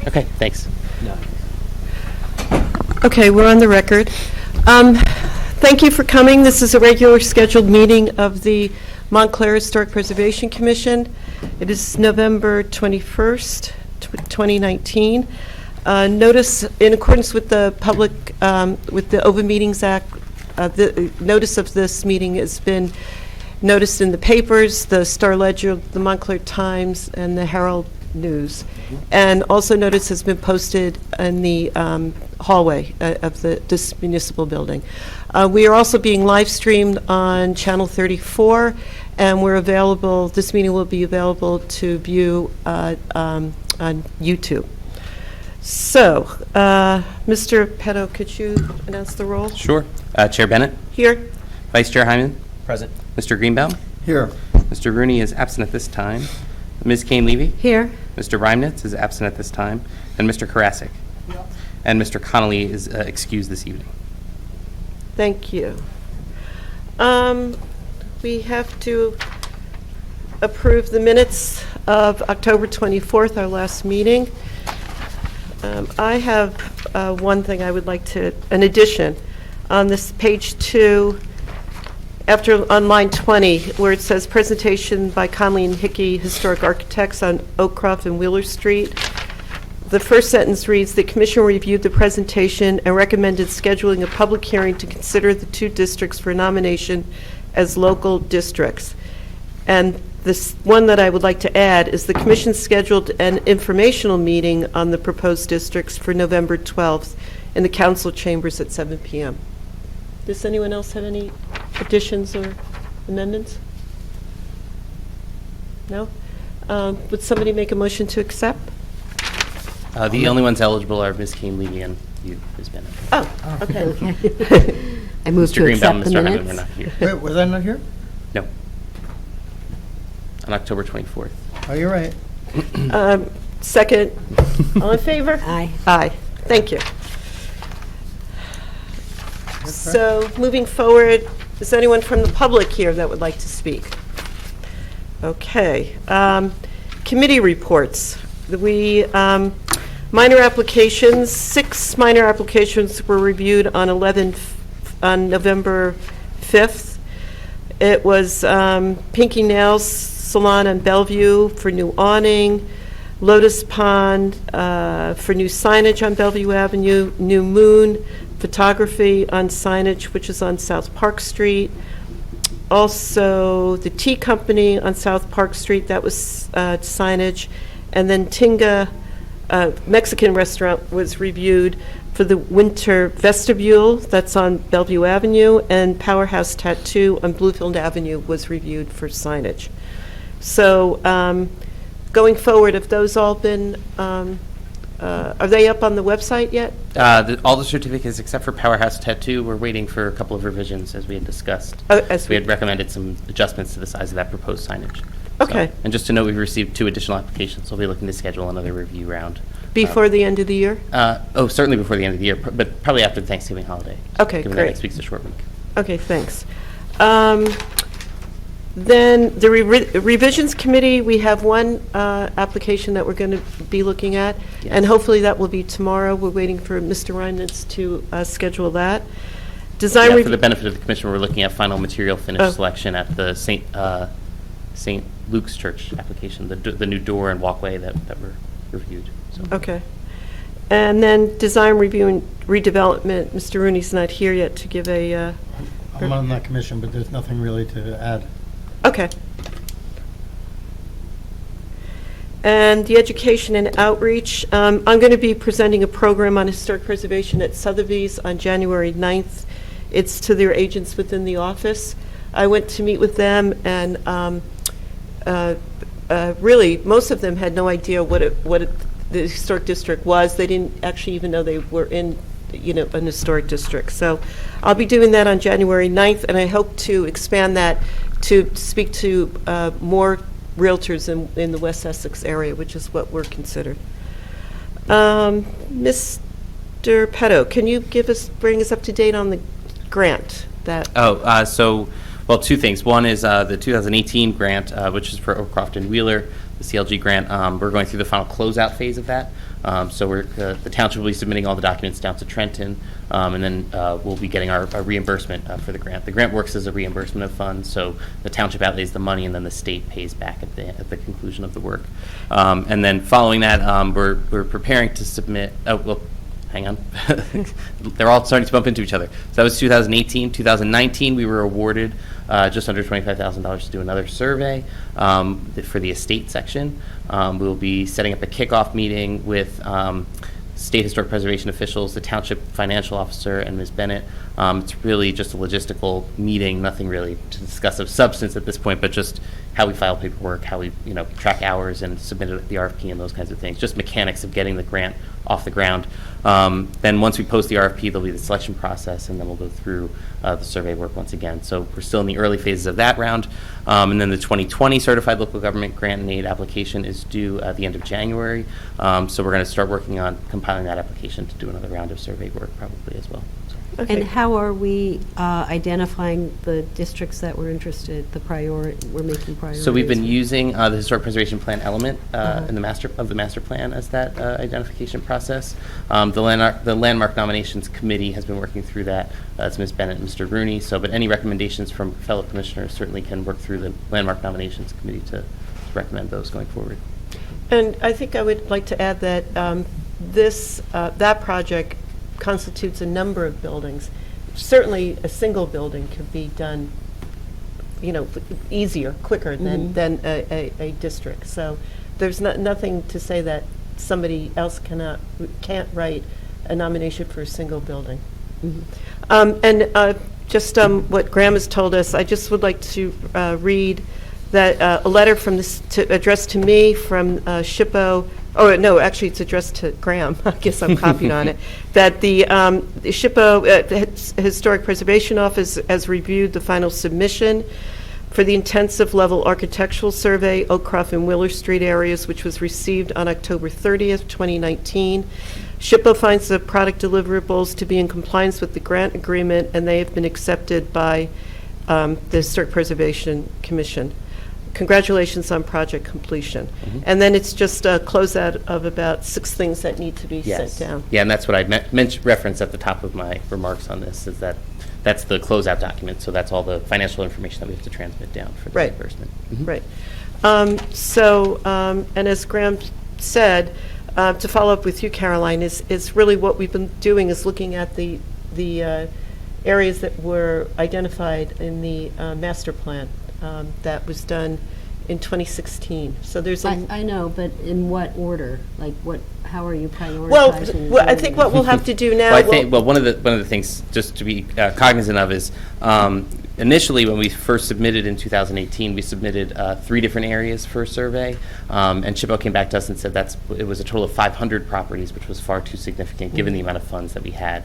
Okay, thanks. No. Okay, we're on the record. Thank you for coming. This is a regular scheduled meeting of the Montclair Historic Preservation Commission. It is November 21st, 2019. Notice, in accordance with the with the Open Meetings Act, the notice of this meeting has been noticed in the papers, the Star Ledger, the Montclair Times, and the Herald News. And also notice has been posted in the hallway of this municipal building. We are also being live streamed on Channel 34, and we're available, this meeting will be available to view on YouTube. So, Mr. Petto, could you announce the roll? Sure. Chair Bennett? Here. Vice Chair Hyman? Present. Mr. Greenbaum? Here. Mr. Rooney is absent at this time. Ms. Kane-Levy? Here. Mr. Reimnitz is absent at this time. And Mr. Karasik? Yep. And Mr. Connolly is excused this evening. Thank you. We have to approve the minutes of October 24th, our last meeting. I have one thing I would like to, an addition. On this page 2, on line 20, where it says presentation by Conley and Hickey Historic Architects on Oakcroft and Wheeler Street. The first sentence reads, the commission reviewed the presentation and recommended scheduling a public hearing to consider the two districts for nomination as local districts. And this one that I would like to add is the commission scheduled an informational meeting on the proposed districts for November 12th in the council chambers at 7 p.m. Does anyone else have any additions or amendments? No? Would somebody make a motion to accept? The only ones eligible are Ms. Kane-Levy and you, Ms. Bennett. Oh, okay. I move Mr. to Greenbaum, accept the Mr. Hyman were minutes. not here. Wait, was I not here? No. On October 24th. Oh, you're right. Second. All in favor? Aye. Aye. Thank you. So, moving forward, is anyone from the public here that would like to speak? Okay. Committee reports. Minor applications, 6 minor applications were reviewed on November 5th. It was Pinky Nails Salon on Bellevue for new awning, Lotus Pond for new signage on Bellevue Avenue, New Moon Photography on signage, which is on South Park Street. Also, the Tea Company on South Park Street, that was signage. And then Tinga Mexican restaurant was reviewed for the winter vestibule, that's on Bellevue Avenue, and Powerhouse Tattoo on Bluefield Avenue was reviewed for signage. So going forward, have those all been, are they up on the website yet? All the certificates except for Powerhouse Tattoo, we're waiting for a couple of revisions as we had discussed. We had recommended some adjustments to the size of that proposed signage. Okay. So, and just to note, we've received 2 additional applications, so we'll be looking to schedule another review round. Before the end of the year? Certainly before the end of the year, but probably after the Thanksgiving holiday. Okay, given great. that next week's a short week. Okay, thanks. Then the revisions committee, we have one application that we're going to be looking at, Yes. and hopefully that will be tomorrow. We're waiting for Mr. Reimnitz to schedule that. Design Yeah, review. for the benefit of the commission, we're looking at final material finish selection at the St. Luke's Church application, the new door and walkway that were reviewed. So. Okay. And then design review and redevelopment, Mr. Rooney's not here yet to give a... I'm on that commission, but there's nothing really to add. Okay. And the education and outreach, I'm going to be presenting a program on historic preservation at Sotheby's on January 9th. It's to their agents within the office. I went to meet with them, and really, most of them had no idea what the historic district was. They didn't actually even know they were in, an historic district. So I'll be doing that on January 9th, and I hope to expand that to speak to more realtors in the West Essex area, which is what we're considered. Mr. Petto, can you bring us up to date on the grant? So Well, two things. One is the 2018 grant, which is for Oakcroft and Wheeler, the CLG grant. We're going through the final closeout phase of that. So the township will be submitting all the documents down to Trenton, and then we'll be getting our reimbursement for the grant. The grant works as a reimbursement of funds, so the township outlays the money, and then the state pays back at the conclusion of the work. And then following that, we're preparing to submit. Oh, well, hang on. They're all starting to bump into each other. So that was 2018. 2019, we were awarded just under $25,000 to do another survey for the estate section. We'll be setting up a kickoff meeting with state historic preservation officials, the township financial officer, and Ms. Bennett. It's really just a logistical meeting, nothing really to discuss of substance at this point, but just how we file paperwork, how we track hours and submit the RFP and those kinds of things. Just mechanics of getting the grant off the ground. Then once we post the RFP, there'll be the selection process, and then we'll go through the survey work once again. So we're still in the early phases of that round. And then the 2020 Certified Local Government Grant and Aid application is due at the end of January. So we're going to start working on compiling that application to do another round of survey work probably as well. So. Okay. And how are we identifying the districts that we're interested, we're making priorities? So we've been using the Historic Preservation Plan element in the master plan as that identification process. The Landmark Nominations Committee has been working through that. It's Ms. Bennett and Mr. Rooney. But any recommendations from fellow commissioners certainly can work through the Landmark Nominations Committee to recommend those going forward. And I think I would like to add that that project constitutes a number of buildings. Certainly, a single building could be done, easier, quicker than a district. So there's nothing to say that somebody else can't write a nomination for a single building. And just what Graham has told us, I just would like to read that a letter addressed to me from SHPO. Oh, no, actually, it's addressed to Graham. I guess I'm copied on it. That the SHPO Historic Preservation Office has reviewed the final submission for the intensive level architectural survey, Oakcroft and Wheeler Street areas, which was received on October 30th, 2019. SHPO finds the product deliverables to be in compliance with the grant agreement, and they have been accepted by the Historic Preservation Commission. Congratulations on project completion. And then it's just a closeout of about 6 things that need to be sent down. Yeah, and that's what I referenced at the top of my remarks on this, is that's the closeout document. So that's all the financial information that we have to transmit down for the reimbursement. Right. And as Graham said, to follow up with you, Caroline, is really what we've been doing is looking at the areas that were identified in the master plan. That was done in 2016. So there's I know, but in what order? Like how are you prioritizing? Well, I think what we'll have to do now. One of the things just to be cognizant of is initially when we first submitted in 2018, we submitted 3 different areas for a survey, and SHPO came back to us and said it was a total of 500 properties, which was far too significant given the amount of funds that we had.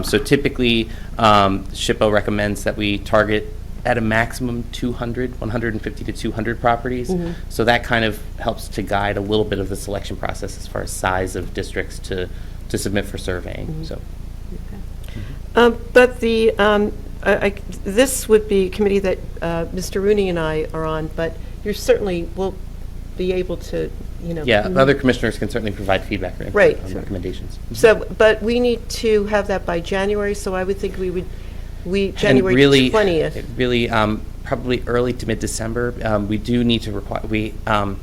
So typically, SHPO recommends that we target at a maximum 150 to 200 properties. So that kind of helps to guide a little bit of the selection process as far as size of districts to submit for surveying. So, but this would be a committee that Mr. Rooney and I are on, but you certainly will be able to, Yeah, other commissioners can certainly provide feedback or right. on recommendations. So, but we need to have that by January, so I would think January 20th. Really, probably early to mid-December. We do need to have to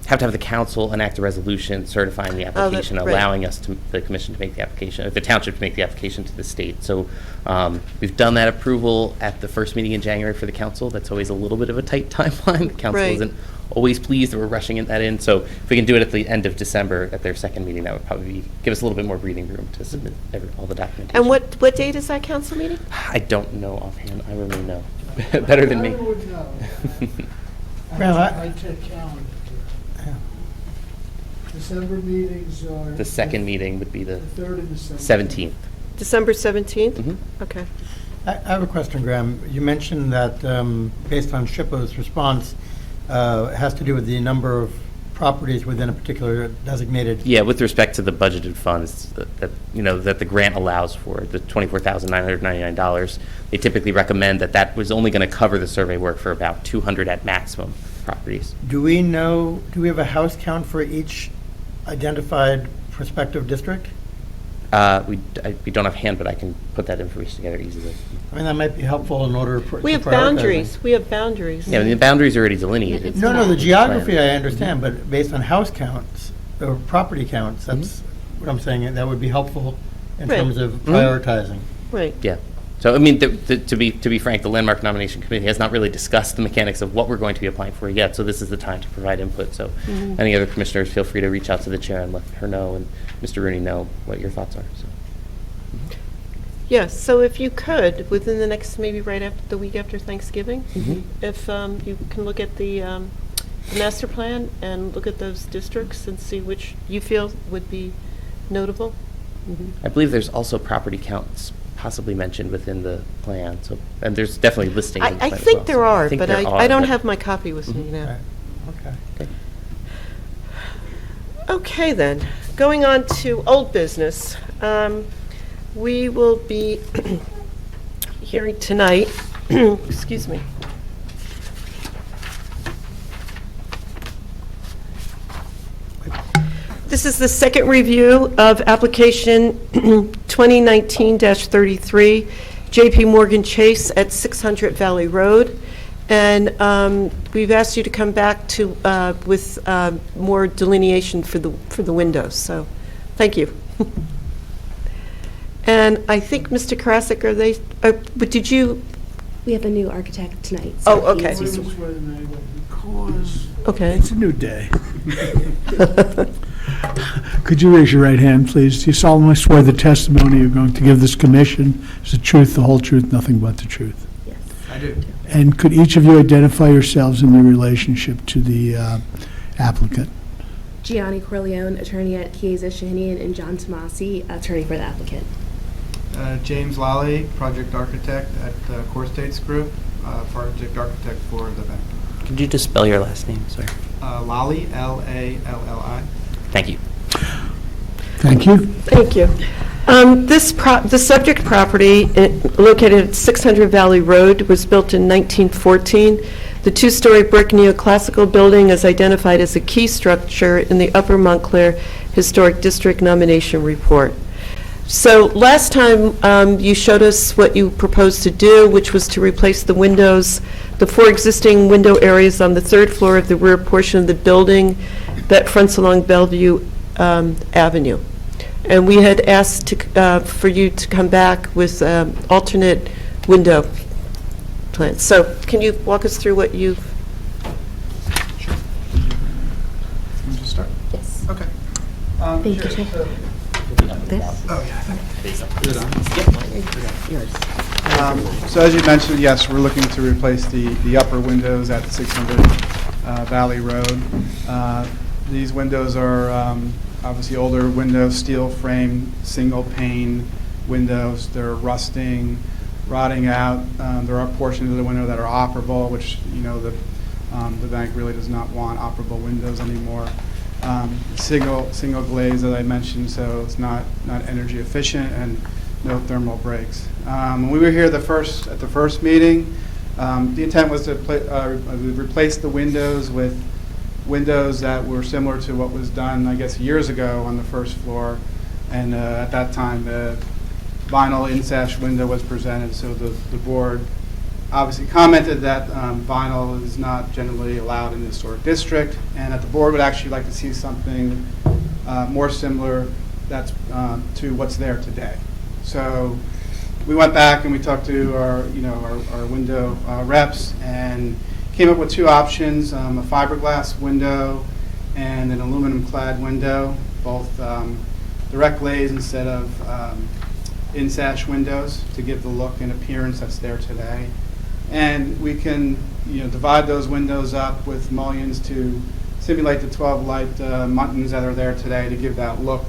have the council enact a resolution certifying the application, allowing us the commission to make the application, or the township to make the application to the state. So we've done that approval at the first meeting in January for the council. That's always a little bit of a tight timeline. The council isn't always pleased that we're rushing that in. So if we can do it at the end of December at their second meeting, that would probably give us a little bit more breathing room to submit all the documentation. And what date is that council meeting? I don't know offhand. I really know. Better than me. I would know. Well, I take calendar. December meetings are... The second meeting would be the 3rd and the 17th. December 17th? Okay. I have a question, Graham. You mentioned that based on SHPO's response, it has to do with the number of properties within a particular designated. Yeah, with respect to the budgeted funds that the grant allows for, the $24,999, they typically recommend that was only going to cover the survey work for about 200 at maximum properties. Do we have a house count for each identified prospective district? We don't have hand, but I can put that information together easily. I mean, that might be helpful in order for. We have boundaries. We have boundaries. Yeah, I mean, the boundaries are already delineated. No, the geography I understand, but based on house counts or property counts, that's what I'm saying, that would be helpful in Right. terms of prioritizing. Right. Yeah. So, I mean, to be frank, the Landmark Nomination Committee has not really discussed the mechanics of what we're going to be applying for yet, so this is the time to provide input. So any other commissioners, feel free to reach out to the chair and let her know, and Mr. Rooney know what your thoughts are. So. Yes, so if you could, within the next, maybe right after, the week after Thanksgiving, if you can look at the master plan and look at those districts and see which you feel would be notable. I believe there's also property counts possibly mentioned within the plan, so, and there's definitely listings in the I plan as think well, there so are, think but there I don't but- have my copy with me now. Right. Okay. Okay, then, going on to old business. We will be hearing tonight, excuse me. This is the second review of application 2019-33, JP Morgan Chase at 600 Valley Road. And we've asked you to come back to, with more delineation for the windows, so thank you. And I think, Mr. Karasik, but did you, We have a new architect tonight. Oh, so okay. he's- Wait a minute, because okay. It's a new day. Could you raise your right hand, please? Do you solemnly swear the testimony you're going to give this commission is the truth, the whole truth, nothing but the truth? Yes. I do. And could each of you identify yourselves in your relationship to the applicant? Gianni Corleone, attorney at Chiesa Shahinian, and John Tomasi, attorney for the applicant. James Lally, project architect at Core States Group, project architect for the bank. Could you just spell your last name, sir? Lally, L-A-L-L-I. Thank you. Thank you. Thank you. The subject property located at 600 Valley Road was built in 1914. The two-story brick neoclassical building is identified as a key structure in the Upper Montclair Historic District nomination report. So last time you showed us what you proposed to do, which was to replace the windows, the 4 existing window areas on the 3rd floor of the rear portion of the building that fronts along Bellevue Avenue. And we had asked for you to come back with alternate window plans. So can you walk us through what you've... Sure. Can we just start? Yes. Okay. Thank you, sure. Chair. So- This? Oh, yeah. Yours. So as you mentioned, yes, we're looking to replace the upper windows at 600 Valley Road. These windows are obviously older windows, steel frame, single pane windows. They're rusting, rotting out. There are portions of the window that are operable, which, you know, the bank really does not want operable windows anymore. Single glaze, as I mentioned, so it's not energy efficient, and no thermal breaks. When we were here at the first meeting, the intent was to replace the windows with windows that were similar to what was done, I guess, years ago on the first floor. And at that time, the vinyl in-sash window was presented, so the board obviously commented that vinyl is not generally allowed in the historic district, and that the board would actually like to see something more similar that's to what's there today. So we went back and we talked to our window reps and came up with 2 options: a fiberglass window and an aluminum clad window, both direct glaze instead of in-sash windows, to give the look and appearance that's there today. And we can, divide those windows up with mullions to simulate the 12 light Muttons that are there today, to give that look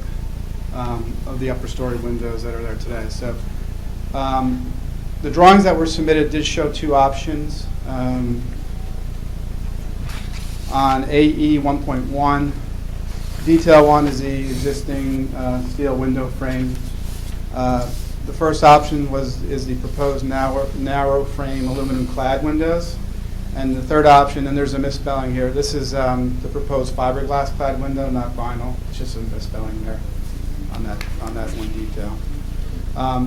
of the upper story windows that are there today. So the drawings that were submitted did show 2 options. on AE 1.1. Detail 1 is the existing steel window frame. The first option is the proposed narrow frame aluminum clad windows. And the third option, and there's a misspelling here, this is the proposed fiberglass clad window, not vinyl. It's just a misspelling there on that one detail.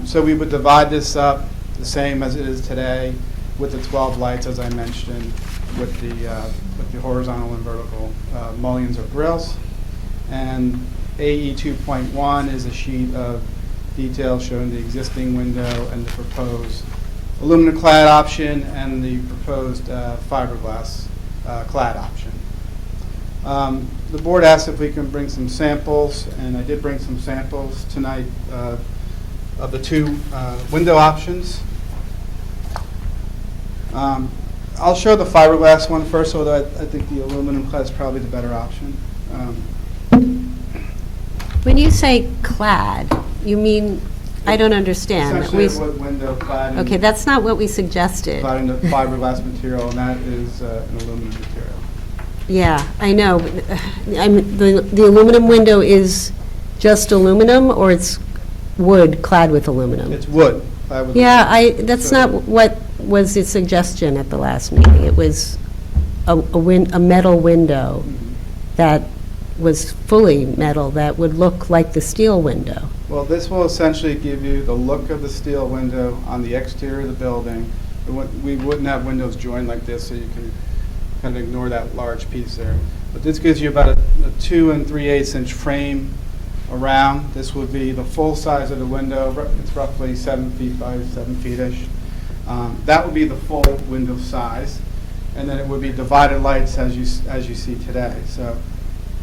So we would divide this up the same as it is today with the 12 lights, as I mentioned, with the horizontal and vertical mullions or grills. And AE 2.1 is a sheet of detail showing the existing window and the proposed aluminum clad option and the proposed fiberglass clad option. The board asked if we can bring some samples, and I did bring some samples tonight of the two window options. I'll show the fiberglass one first, although I think the aluminum clad is probably the better option. When you say clad, you mean, I don't understand. Essentially a wood window clad in, Okay, that's not what we suggested. clad in the fiberglass material, and that is an aluminum material. Yeah, I know. But, the aluminum window is just aluminum, or it's wood clad with aluminum? It's wood. Clad with Yeah, aluminum. that's So- not what was the suggestion at the last meeting. It was a metal window that was fully metal that would look like the steel window. Well, this will essentially give you the look of the steel window on the exterior of the building. We wouldn't have windows joined like this, so you can kind of ignore that large piece there. But this gives you about a 2 3/8 inch frame around. This would be the full size of the window. It's roughly 7 feet by 7 feet-ish. That would be the full window size. And then it would be divided lights as you see today. So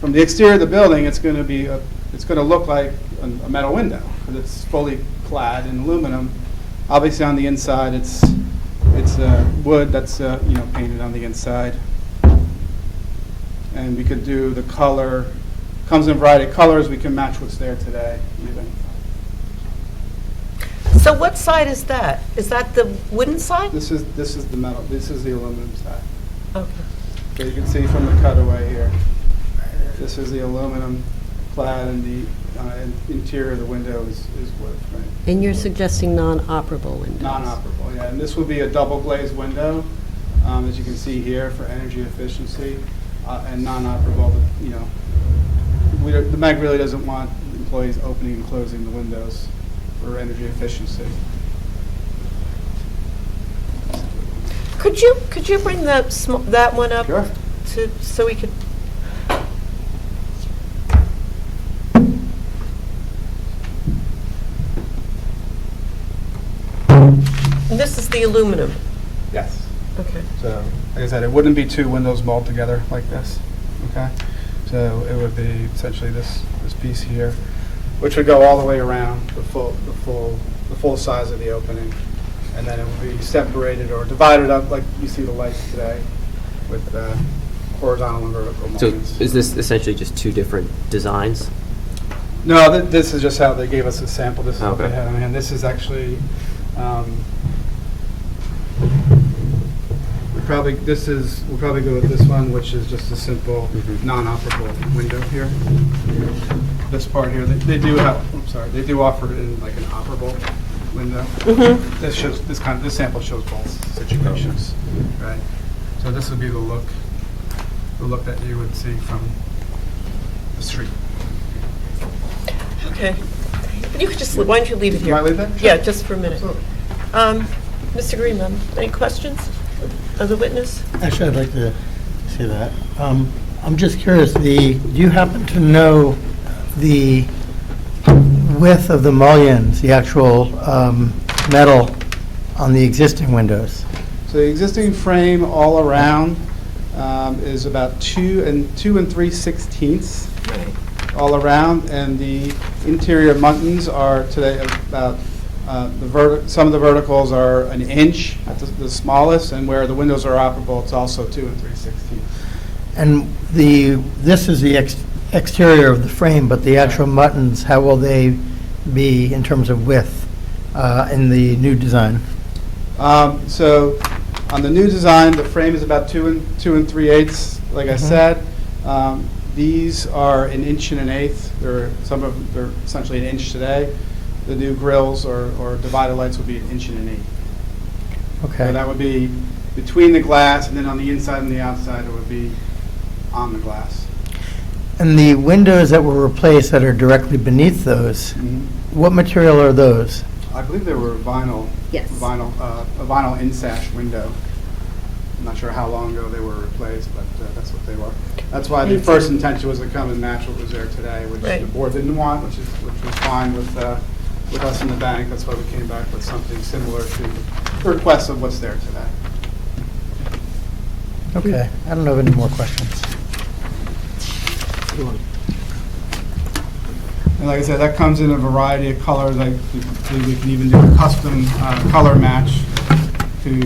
from the exterior of the building, it's going to look like a metal window because it's fully clad in aluminum. Obviously, on the inside, it's wood that's painted on the inside. And we could do the color. Comes in a variety of colors. We can match what's there today, even. So what side is that? Is that the wooden side? This is the metal. This is the aluminum side. Okay. So you can see from the cutaway here. This is the aluminum clad, and the interior of the window is wood. Right? And you're suggesting non-operable windows? Non-operable, yeah. And this would be a double glazed window, as you can see here, for energy efficiency, and non-operable. The MAG really doesn't want employees opening and closing the windows for energy efficiency. Could you bring that one up? Sure. So we could. And this is the aluminum. Yes. Okay. So, like I said, it wouldn't be two windows molded together like this. Okay. So it would be essentially this piece here, which would go all the way around the full size of the opening, and then it would be separated or divided up like you see the lights today, with horizontal and vertical So mullions. is this essentially just two different designs? No, this is just how they gave us a sample. This is what they Okay. had on hand. This is actually. We'll probably go with this one, which is just a simple non-operable window here. This part here, they do offer it in like an operable window. This sample shows both situations, right? So this would be the look that you would see from the street. Okay. You could just, why don't you leave it here? Can I leave that? Sure. Yeah, just for a minute. Absolutely. Mr. Greenman, any questions of the witness? Actually, I'd like to see that. I'm just curious, do you happen to know the width of the mullions, the actual metal on the existing windows? So the existing frame all around is about 2 3/16 all around, and the interior Muttons are today about some of the verticals are an inch at the smallest, and where the windows are operable, it's also 2 3/16. And this is the exterior of the frame, but the actual Muttons, how will they be in terms of width in the new design? So on the new design, the frame is about 2 3/8 like I said, these are 1.125 inches. They're essentially 1 inch today. The new grills or divider lights would be 1.125 inches. Okay. So that would be between the glass, and then on the inside and the outside, it would be on the glass. And the windows that were replaced that are directly beneath those, what material are those? I believe they were vinyl. Yes. A vinyl in-sash window. I'm not sure how long ago they were replaced, but that's what they were. That's why the first intention was to come and match what was there today, which Right. the board didn't want, which was fine with us in the bank. That's why we came back with something similar to the request of what's there today. Okay, I don't have any more questions. And like I said, that comes in a variety of colors. I believe we can even do a custom color match to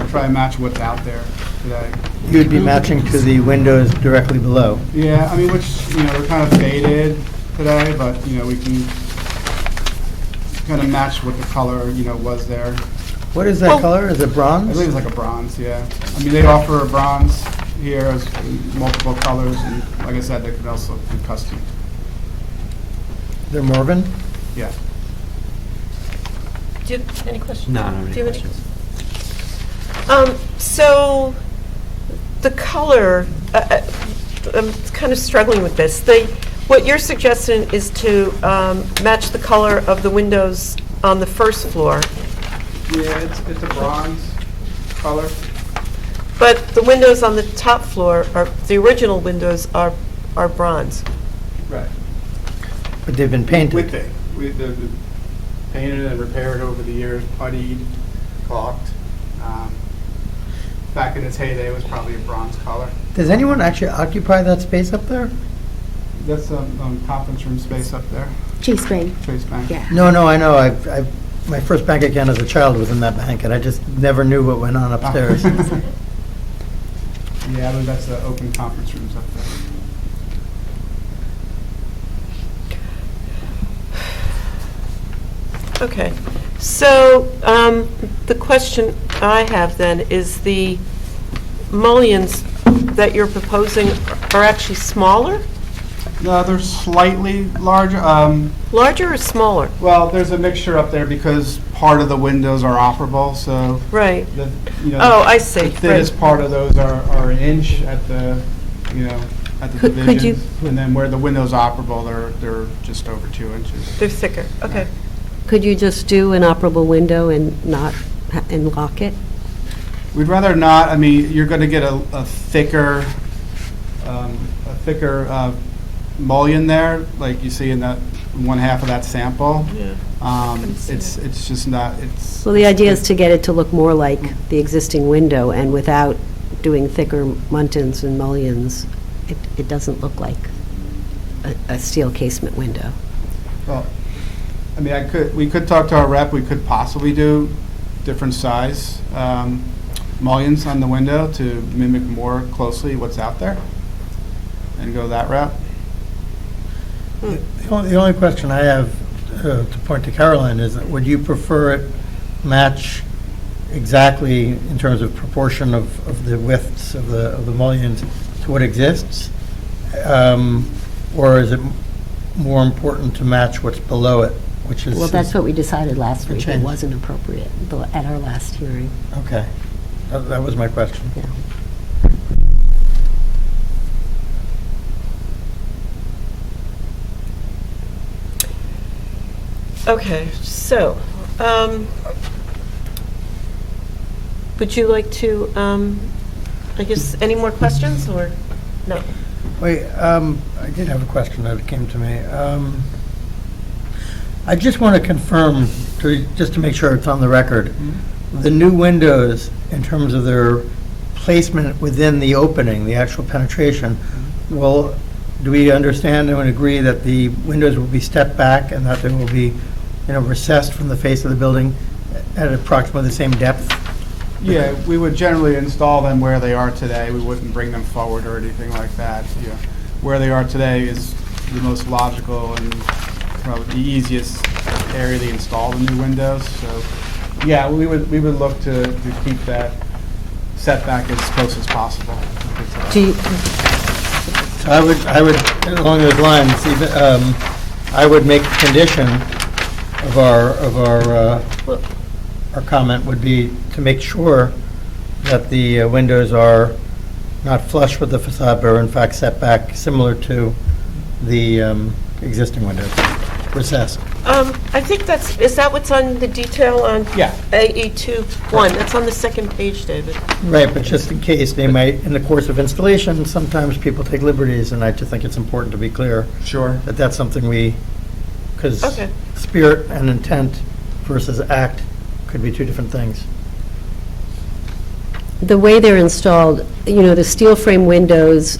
try and match what's out there today. You'd be matching to the windows directly below? Yeah, I mean, which, they're kind of faded today, but, we can kind of match what the color, was there. What is that color? Is it I bronze? believe it's like a bronze, yeah. I mean, they offer a bronze here as multiple colors, and like I said, they could also be custom. They're Morgan? Yeah. Do you have any questions? No, I don't have Do you any have any- questions. So, the color, I'm kind of struggling with this. What you're suggesting is to match the color of the windows on the first floor, Yeah, it's a bronze color. but the windows on the top floor, the original windows are bronze. Right. But they've been painted. They're painted and repaired over the years, puttied, caulked. Back in its heyday, it was probably a bronze color. Does anyone actually occupy that space up there? That's a conference room space up there, Chase Bank. Trace Bank. Yeah. No, I know. My first bank account as a child was in that bank, and I just never knew what went on upstairs. Yeah, I believe that's the open conference rooms up there. Okay, so the question I have then is the mullions that you're proposing are actually smaller? No, they're slightly larger. Larger or smaller? Well, there's a mixture up there because part of the windows are operable, so Right. the, Oh, I see. the thinnest Right. part of those are 1 inch at the, at the Could you- divisions. And then where the window's operable, they're just over 2 inches. They're thicker, okay. Could you just do an operable window and not, and lock it? We'd rather not. I mean, you're going to get a thicker mullion there, like you see in that one half of that sample. Yeah. It's just not. It's Well, the idea is to get it to look more like the existing window, and without doing thicker muntins and mullions, it doesn't look like a steel casement window. Well, I mean, we could talk to our rep. We could possibly do different size mullions on the window to mimic more closely what's out there, and go that route. The only question I have to point to Caroline is, would you prefer it match exactly in terms of proportion of the widths of the mullions to what exists? Or is it more important to match what's below it, which is... Well, that's what we decided last week. It change. wasn't appropriate at our last hearing. Okay. That was my question. Yeah. Okay, so, would you like to, I guess, any more questions, or no? Wait, I did have a question that came to me. I just want to confirm, just to make sure it's on the record, the new windows, in terms of their placement within the opening, the actual penetration, do we understand and agree that the windows will be stepped back and that they will be, recessed from the face of the building at approximately the same depth? Yeah, we would generally install them where they are today. We wouldn't bring them forward or anything like that. Yeah. Where they are today is the most logical and probably the easiest area to install the new windows. So, yeah, we would look to keep that setback as close as possible. So I would, along those lines, I would make a condition of our comment would be to make sure that the windows are not flush with the facade, but are in fact set back similar to the existing windows, recessed. I think is that what's on the detail on Yeah. AE21? That's on the second page, David. Right, but just in case, they might, in the course of installation, sometimes people take liberties, and I just think it's important to be clear Sure. that that's something because Okay. spirit and intent versus act could be two different things. The way they're installed, the steel frame windows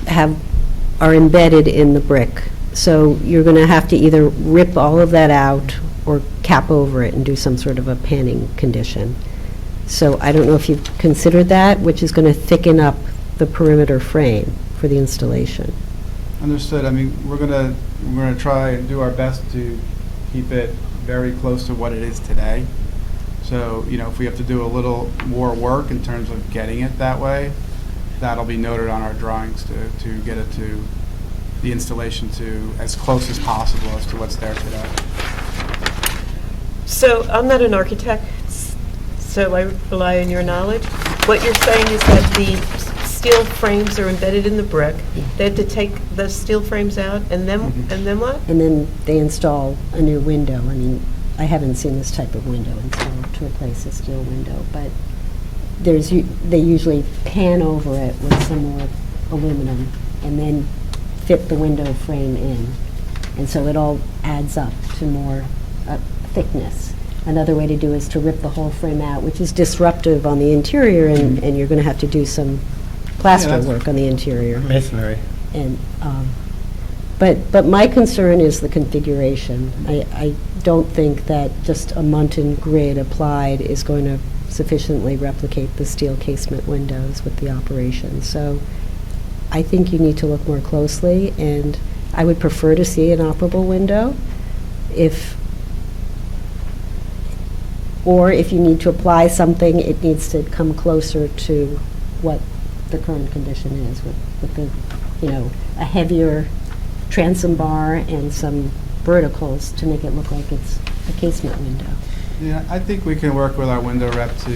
are embedded in the brick. So you're going to have to either rip all of that out or cap over it and do some sort of a panning condition. So I don't know if you've considered that, which is going to thicken up the perimeter frame for the installation. Understood. I mean, we're gonna try and do our best to keep it very close to what it is today. So, if we have to do a little more work in terms of getting it that way, that'll be noted on our drawings to get it to the installation to as close as possible as to what's there today. So I'm not an architect, so I rely on your knowledge. What you're saying is that the steel frames are embedded in the brick. They have to take the steel frames out, and then what? And then they install a new window. I mean, I haven't seen this type of window installed to replace a steel window, but they usually pan over it with some more aluminum and then fit the window frame in. And so it all adds up to more thickness. Another way to do is to rip the whole frame out, which is disruptive on the interior, and you're going to have to do some plaster work on the interior. Masonry. And, but my concern is the configuration. I don't think that just a Munton grid applied is going to sufficiently replicate the steel casement windows with the operation. So I think you need to look more closely, and I would prefer to see an operable window. Or if you need to apply something, it needs to come closer to what the current condition is with the, a heavier transom bar and some verticals to make it look like it's a casement window. Yeah, I think we can work with our window rep to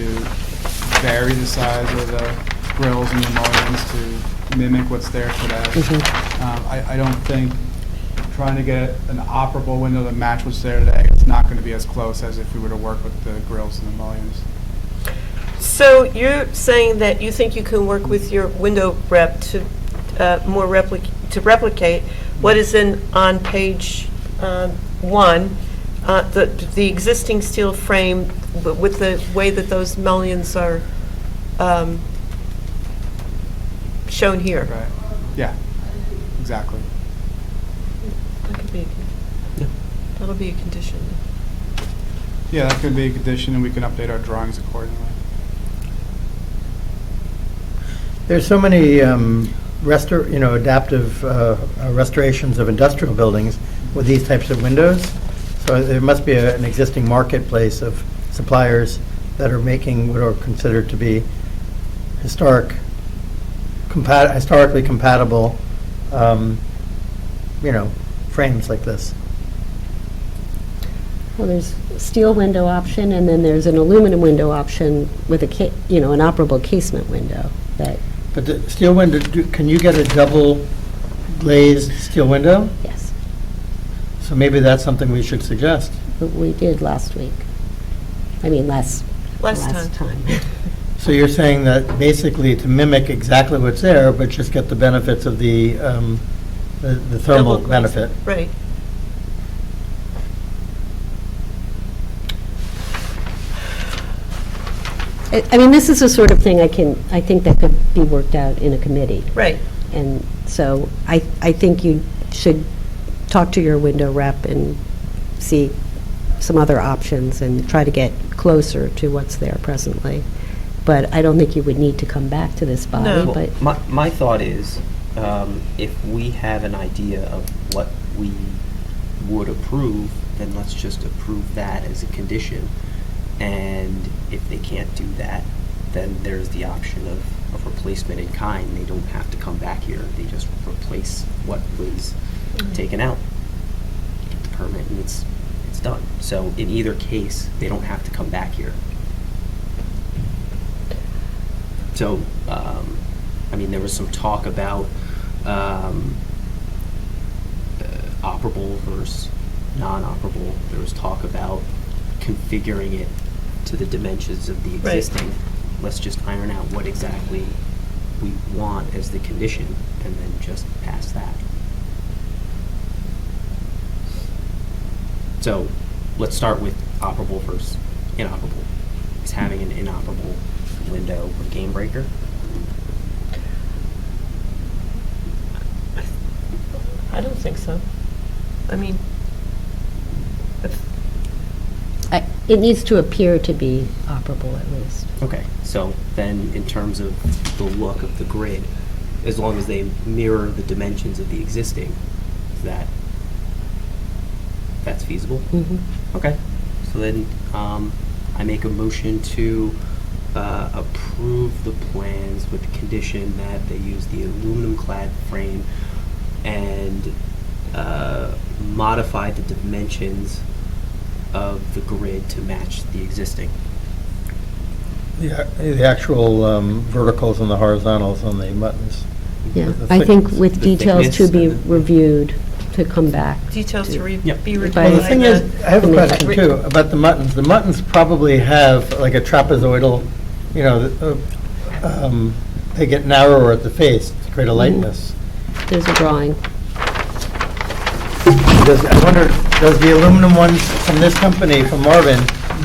vary the size of the grills and the mullions to mimic what's there today. I don't think trying to get an operable window to match what's there today, it's not going to be as close as if we were to work with the grills and the mullions. So you're saying that you think you can work with your window rep to replicate what is on page 1, the existing steel frame, but with the way that those mullions are shown here. Right. Yeah, exactly. That could be, that'll be a condition. Yeah, that could be a condition, and we can update our drawings accordingly. There's so many adaptive restorations of industrial buildings with these types of windows. So there must be an existing marketplace of suppliers that are making what are considered to be historically compatible, frames like this. Well, there's a steel window option, and then there's an aluminum window option with an operable casement window. But the steel window, can you get a double glazed steel window? Yes, So maybe that's something we should suggest. but we did last week. I mean, last time. So you're saying that basically to mimic exactly what's there, but just get the benefits of the thermal Double glazed. benefit. Right. I mean, this is the sort of thing I think that could be worked out in a committee. Right. And so I think you should talk to your window rep and see some other options and try to get closer to what's there presently. But I don't think you would need to come back to this body. No. But My thought is, if we have an idea of what we would approve, then let's just approve that as a condition. And if they can't do that, then there's the option of of replacement in kind, they don't have to come back here. They just replace what was taken out, get the permit, and it's done. So in either case, they don't have to come back here. So, I mean, there was some talk about operable versus non-operable. There was talk about configuring it to the dimensions of the Right. existing. Let's just iron out what exactly we want as the condition, and then just pass that. So, let's start with operable versus inoperable. Is having an inoperable window a game breaker? I don't think so. I mean, It needs to appear to be operable at least. Okay, so then in terms of the look of the grid, as long as they mirror the dimensions of the existing, that's feasible? Okay, so then I make a motion to approve the plans with the condition that they use the aluminum clad frame and modify the dimensions of the grid to match the existing. The actual verticals and the horizontals on the Muttons. Yeah, The I think thickness. with The details to thickness be and the- reviewed, to come back. details to Yep. be reviewed. Well, Well, the thing is, I have a the- question too about the Muttons. The Muttons probably have like a trapezoidal, they get narrower at the face to create a lightness. There's a drawing. I wonder, does the aluminum ones from this company, from Marvin,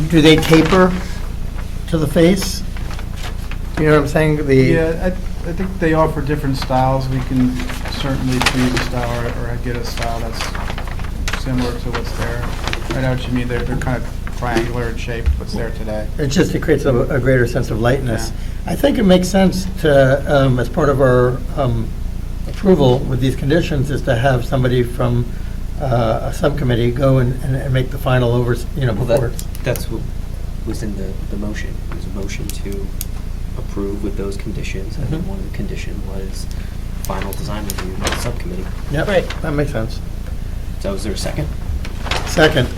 do they taper to the face? You know what I'm saying? Yeah, I think they offer different styles. We can certainly choose a style or get a style that's similar to what's there. I know what you mean. They're kind of triangular in shape, what's there today. It creates a greater sense of lightness. I think it makes sense to, as part of our approval with these conditions, is to have somebody from a subcommittee go and make the final Well, before. that's what was in the motion. It was a motion to approve with those conditions, and then Mhm. one of the condition was final design review by the subcommittee. Yep, Right. that makes sense. So is there a second? Second,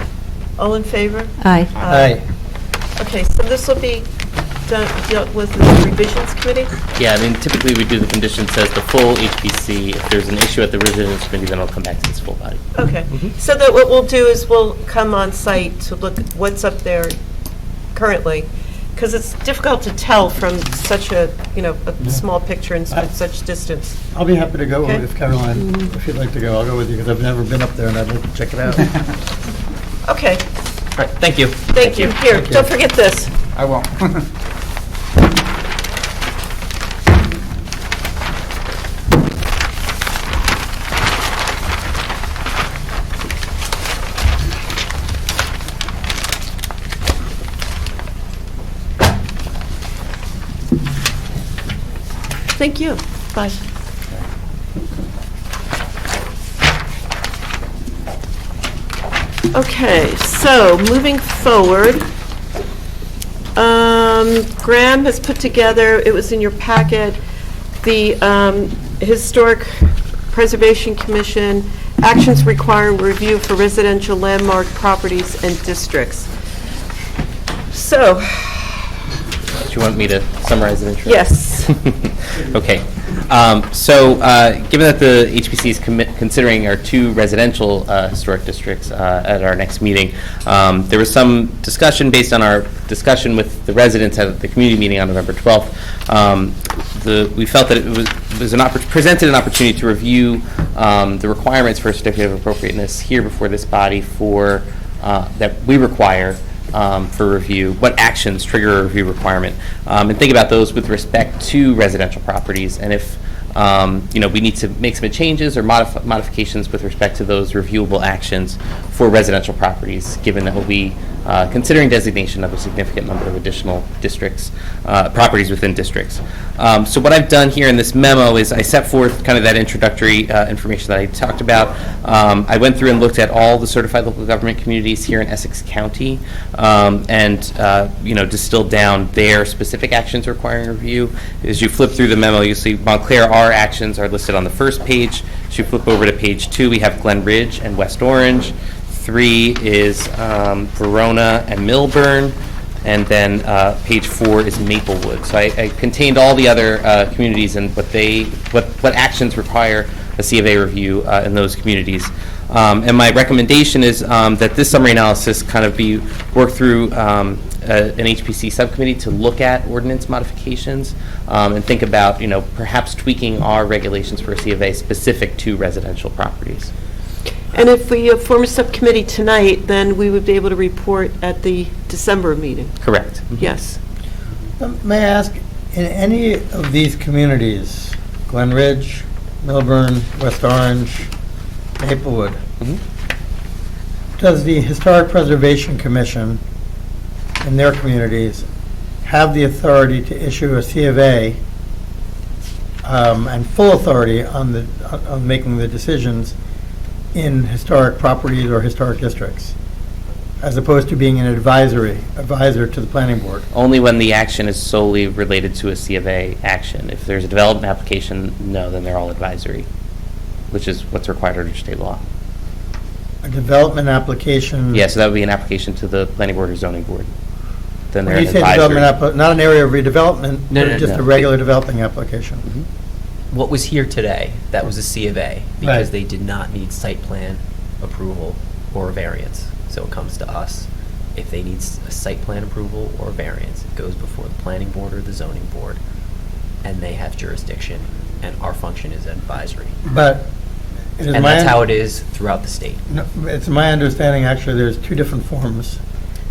All in favor? Aye. aye. Okay, so this will be dealt with the revisions committee? Yeah, I mean, typically we do the condition says the full HPC. If there's an issue at the revisions committee, then it'll come back to this full body. Okay, so that what we'll do is we'll come on site to look at what's up there currently, because it's difficult to tell from such a small picture and such distance. I'll be happy to go Okay. if Caroline, if you'd like to go, I'll go with you, because I've never been up there and I'd like to check it out. Okay, All right, thank you. thank you. Here, Thank you. don't forget this. I won't. Thank you. Bye. Okay, so moving forward, Graham has put together, it was in your packet, the Historic Preservation Commission actions requiring review for residential landmark properties and districts. So, Do you want me to summarize it? yes. Okay. Given that the HPC is considering our two residential historic districts at our next meeting, there was some discussion based on our discussion with the residents at the community meeting on November 12th. We felt that it was presented an opportunity to review the requirements for a certificate of appropriateness here before this body for that we require for review, what actions trigger a review requirement, and think about those with respect to residential properties, and if we need to make some changes or modifications with respect to those reviewable actions for residential properties, given that we'll be considering designation of a significant number of additional districts, properties within districts. So what I've done here in this memo is I set forth kind of that introductory information that I talked about. I went through and looked at all the certified local government communities here in Essex County, and distilled down their specific actions requiring review. As you flip through the memo, you see Montclair, our actions are listed on the first page. As you flip over to page 2, we have Glen Ridge and West Orange. 3 is Verona and Milburn, and then page 4 is Maplewood. So I contained all the other communities and what actions require a C of A review in those communities. And my recommendation is that this summary analysis kind of be worked through an HPC subcommittee to look at ordinance modifications and think about, perhaps tweaking our regulations for a C of A specific to residential properties. And if we form a subcommittee tonight, then we would be able to report at the December meeting. Correct. Yes. May I ask, in any of these communities, Glen Ridge, Milburn, West Orange, Maplewood, does the Historic Preservation Commission in their communities have the authority to issue a C of A and full authority on making the decisions in historic properties or historic districts, as opposed to being an advisor to the planning board? Only when the action is solely related to a C of A action. If there's a development application, no, then they're all advisory, which is what's required under state law. A development application? Yeah, so that would be an application to the planning board or zoning board. Then they're When an you say advisory. development, not an area of redevelopment, No, but no, just no. a regular developing application? What was here today, that was a C of A, because Right. they did not need site plan approval or a variance. So it comes to us. If they need a site plan approval or a variance, it goes before the planning board or the zoning board, and they have jurisdiction, and our function is advisory. But it is And my that's how it is throughout the state. No, it's my understanding, actually, there's two different forms,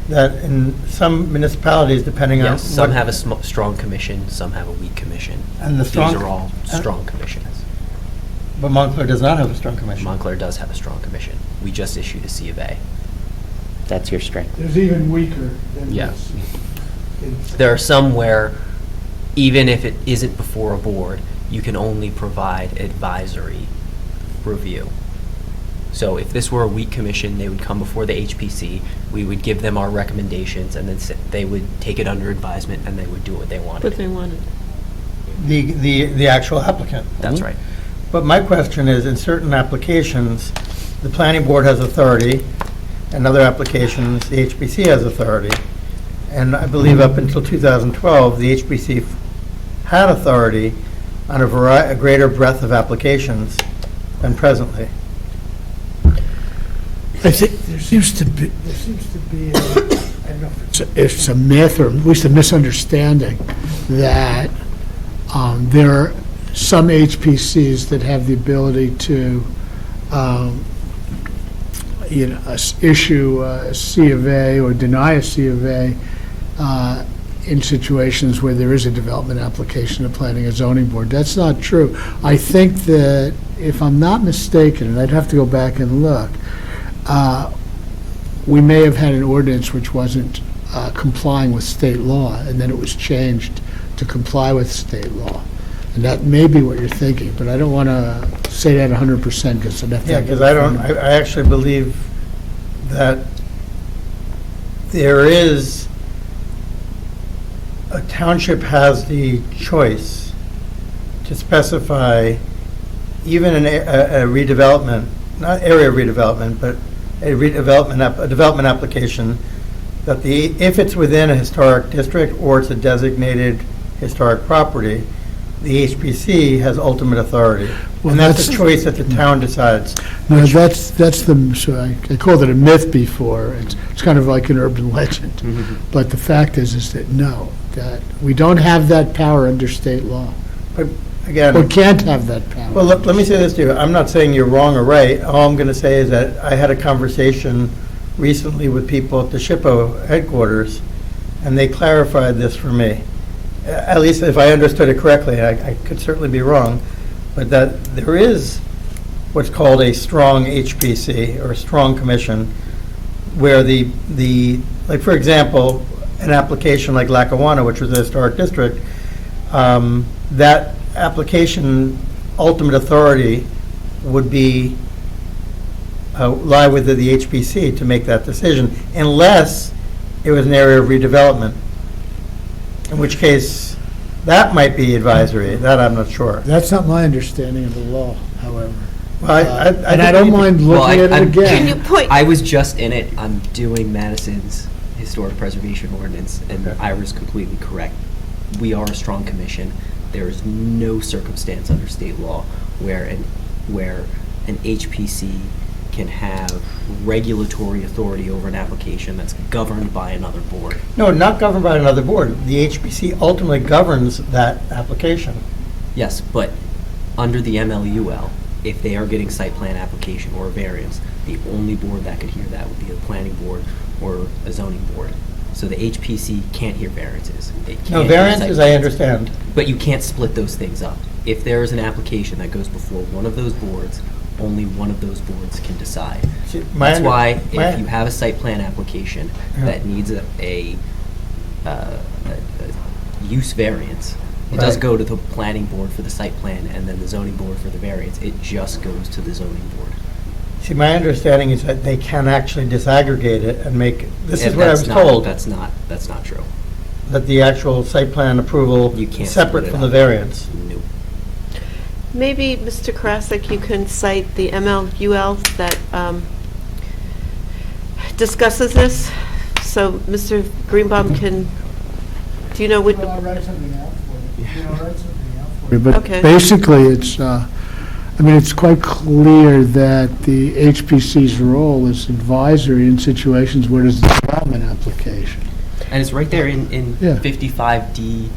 that in some municipalities, depending on Yes, some what- have a strong commission, some have a weak commission. And the strong- These are all strong commissions. But Montclair does not have a strong commission. Montclair does have a strong commission. We just issued a C of A. That's your strength. There's even weaker than Yeah. this. It's- There are some where, even if it isn't before a board, you can only provide advisory review. So if this were a weak commission, they would come before the HPC, we would give them our recommendations, and then they would take it under advisement, and they would do what they What wanted. they wanted. The actual applicant. That's right. But my question is, in certain applications, the planning board has authority, and other applications, the HPC has authority. And I believe up until 2012, the HPC had authority on a greater breadth of applications than presently. I think there seems to be, I don't know if it's a myth or at least a misunderstanding that there are some HPCs that have the ability to, issue a C of A or deny a C of A in situations where there is a development application of planning and zoning board. That's not true. I think that, if I'm not mistaken, and I'd have to go back and look, we may have had an ordinance which wasn't complying with state law, and then it was changed to comply with state law. And that may be what you're thinking, but I don't want to say that 100% because I'd have to. Yeah, because I actually believe that there is, a township has the choice to specify even a redevelopment, not area redevelopment, but a development application, that if it's within a historic district or it's a designated historic property, the HPC has ultimate authority. Well, And that's that's- a choice that the town decides. No, that's I called it a myth before. It's kind of like an urban legend. But the fact is that no, that we don't have that power under state law. But again. Or can't have that power. Well, let me say this to you. I'm not saying you're wrong or right. All I'm going to say is that I had a conversation recently with people at the SHPO headquarters, and they clarified this for me. At least if I understood it correctly, I could certainly be wrong, but that there is what's called a strong HPC, or a strong commission, where like, for example, an application like Lackawanna, which was a historic district, that application ultimate authority would be lie with the HPC to make that decision, unless it was an area of redevelopment, in which case that might be advisory. That I'm not sure. That's not my understanding of the law, however. Well, And I don't mind looking at it I'm- Can you again. point? I was just in it. I'm doing Madison's historic preservation ordinance, and Ira's completely correct. We are a strong commission. There is no circumstance under state law where an HPC can have regulatory authority over an application that's governed by another board. No, not governed by another board. The HPC ultimately governs that application. Yes, but under the MLUL, if they are getting site plan application or a variance, the only board that could hear that would be a planning board or a zoning board. So the HPC can't hear variances. They can't No, hear variances, site I plans. understand. But you can't split those things up. If there is an application that goes before one of those boards, only one of those boards can decide. See, my That's under- why my- if you have a site plan application Yeah. that needs a use variance, it does Right. go to the planning board for the site plan and then the zoning board for the variance. It just goes to the zoning board. See, my understanding is that they can actually disaggregate it and make, this is If what I that's was not- told, That's not true. that the actual site plan approval You can't is separate split it from the up. variance. Nope. Maybe, Mr. Karasik, you can cite the MLUL that discusses this, so Mr. Greenbaum can, do you know what? I'll write something out for you. I'll write something out for you. But Okay. basically, it's quite clear that the HPC's role is advisory in situations where there's a development application. And it's right there in Yeah. 55D,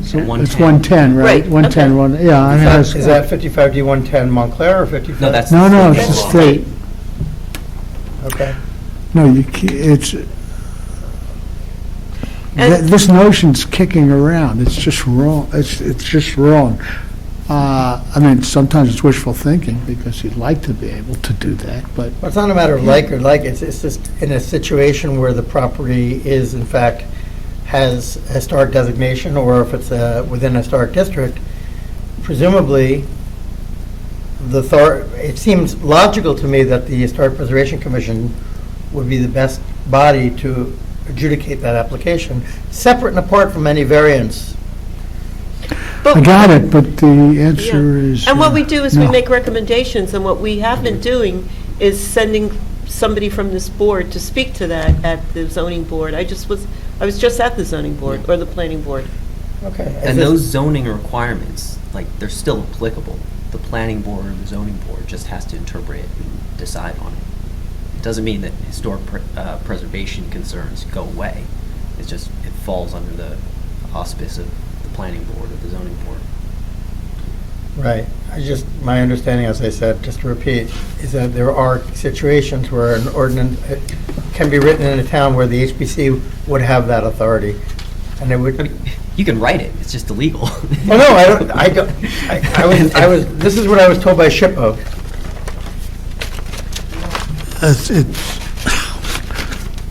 so 110. It's 110, right? Right, 110, okay. yeah. I mean, that's- Is that 55D 110 Montclair or 55? No, that's. No, it's the that's law. state. Okay. No, you can't, it's, And- this notion's kicking around. It's just wrong. It's just wrong. I mean, sometimes it's wishful thinking because you'd like to be able to do that, but Well, it's not a matter of like or like, it's just in a situation where the property is, in fact, has a historic designation, or if it's within a historic district, presumably, it seems logical to me that the Historic Preservation Commission would be the best body to adjudicate that application, separate and apart from any variance. I got it, but the answer Yeah. is. And what we do is we no. make recommendations, and what we have been doing is sending somebody from this board to speak to that at the zoning board. I was just at the zoning board, or the planning board. Okay. And those zoning requirements, like, they're still applicable. The planning board or the zoning board just has to interpret it and decide on it. It doesn't mean that historic preservation concerns go away. It's just, it falls under the auspice of the planning board or the zoning board. Right. My understanding, as I said, just to repeat, is that there are situations where an ordinance can be written in a town where the HPC would have that authority. And it would, You can write it, it's just illegal. well, no, I was, this is what I was told by SHPO.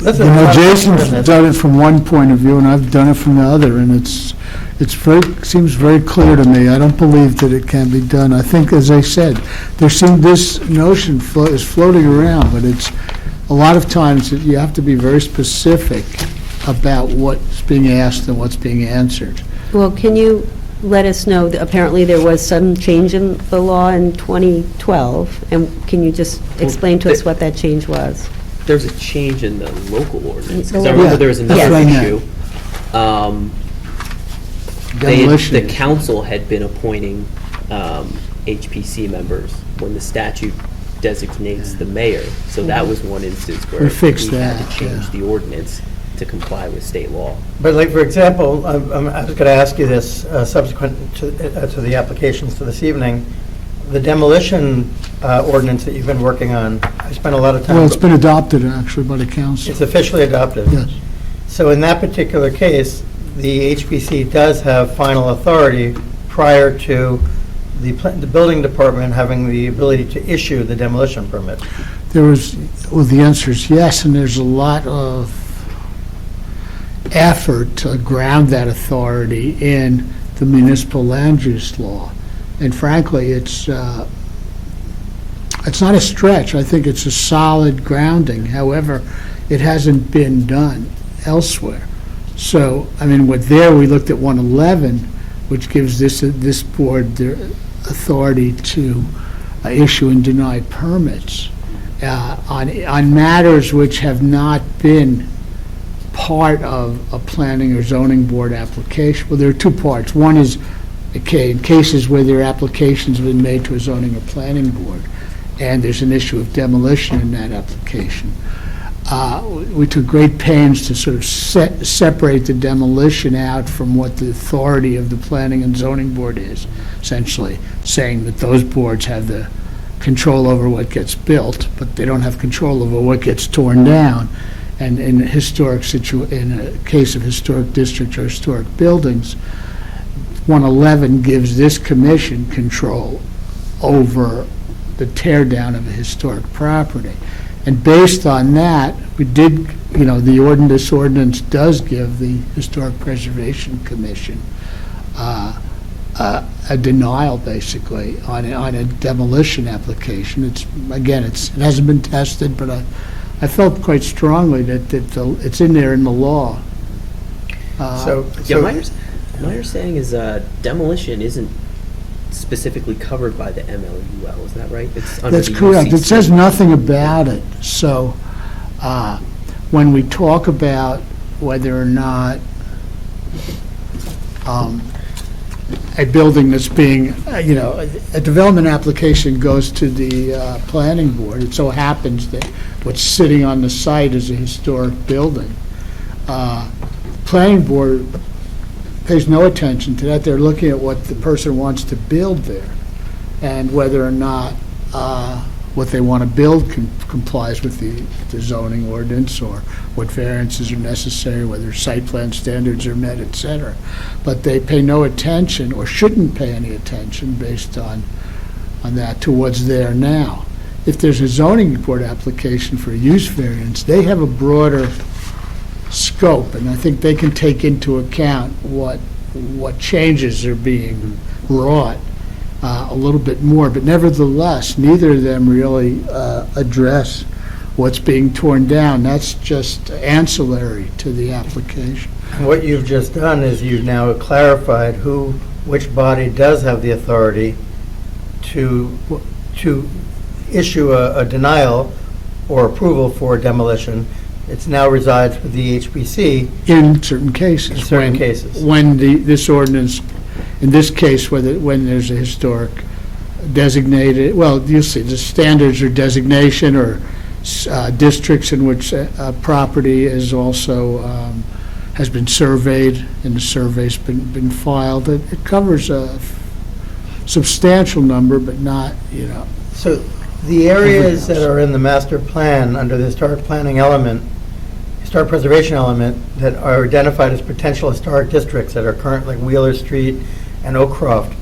Listen, You I'm know, not Jason's in this. done it from one point of view, and I've done it from the other, and seems very clear to me. I don't believe that it can be done. I think, as I said, this notion is floating around, but a lot of times that you have to be very specific about what's being asked and what's being answered. Well, can you let us know, that apparently there was some change in the law in 2012, and can you just explain to us what that change was? There's a change in the local ordinance, because Yeah, I remember there was that's another what I issue. Demolition. The council had been appointing HPC members when the statute designates the mayor, so that was one instance where We fixed we had that, to change yeah. the ordinance to comply with state law. But like, for example, I was going to ask you this subsequent to the applications to this evening, the demolition ordinance that you've been working on, I spent a lot of time. Well, it's been adopted, actually, by the council. It's officially adopted. Yes. So in that particular case, the HPC does have final authority prior to the building department having the ability to issue the demolition permit? The answer is yes, and there's a lot of effort to ground that authority in the municipal land use law. And frankly, it's not a stretch. I think it's a solid grounding. However, it hasn't been done elsewhere. So, I mean, we looked at 111, which gives this board the authority to issue and deny permits on matters which have not been part of a planning or zoning board application. Well, there are two parts. One is, okay, in cases where their applications have been made to a zoning or planning board, and there's an issue of demolition in that application. We took great pains to sort of separate the demolition out from what the authority of the planning and zoning board is, essentially saying that those boards have the control over what gets built, but they don't have control over what gets torn down. And in a case of historic districts or historic buildings, 111 gives this commission control over the tear down of a historic property. And based on that, this ordinance does give the Historic Preservation Commission a denial, basically, on a demolition application. It hasn't been tested, but I felt quite strongly that it's in there in the law. My understanding is demolition isn't specifically covered by the MLUL, is that right? It's under That's the correct. It UCC. says nothing about it. So when we talk about whether or not a building that's being, a development application goes to the planning board, it so happens that what's sitting on the site is a historic building. Planning board pays no attention to that. They're looking at what the person wants to build there and whether or not what they want to build complies with the zoning ordinance or what variances are necessary, whether site plan standards are met, et cetera. But they pay no attention or shouldn't pay any attention based on that to what's there now. If there's a zoning board application for a use variance, they have a broader scope, and I think they can take into account what changes are being wrought a little bit more. But nevertheless, neither of them really address what's being torn down. That's just ancillary to the application. What you've just done is you've now clarified which body does have the authority to issue a denial or approval for demolition. It now resides with the HPC. In certain cases. In certain cases. When this ordinance, in this case, when there's a historic designated, well, you'll see, the standards or designation or districts in which a property is also, has been surveyed and the survey's been filed. It covers a substantial number, but not, So the areas that are in the master plan under the historic planning element, historic preservation element, that are identified as potential historic districts that are currently Wheeler Street and Oak Croft,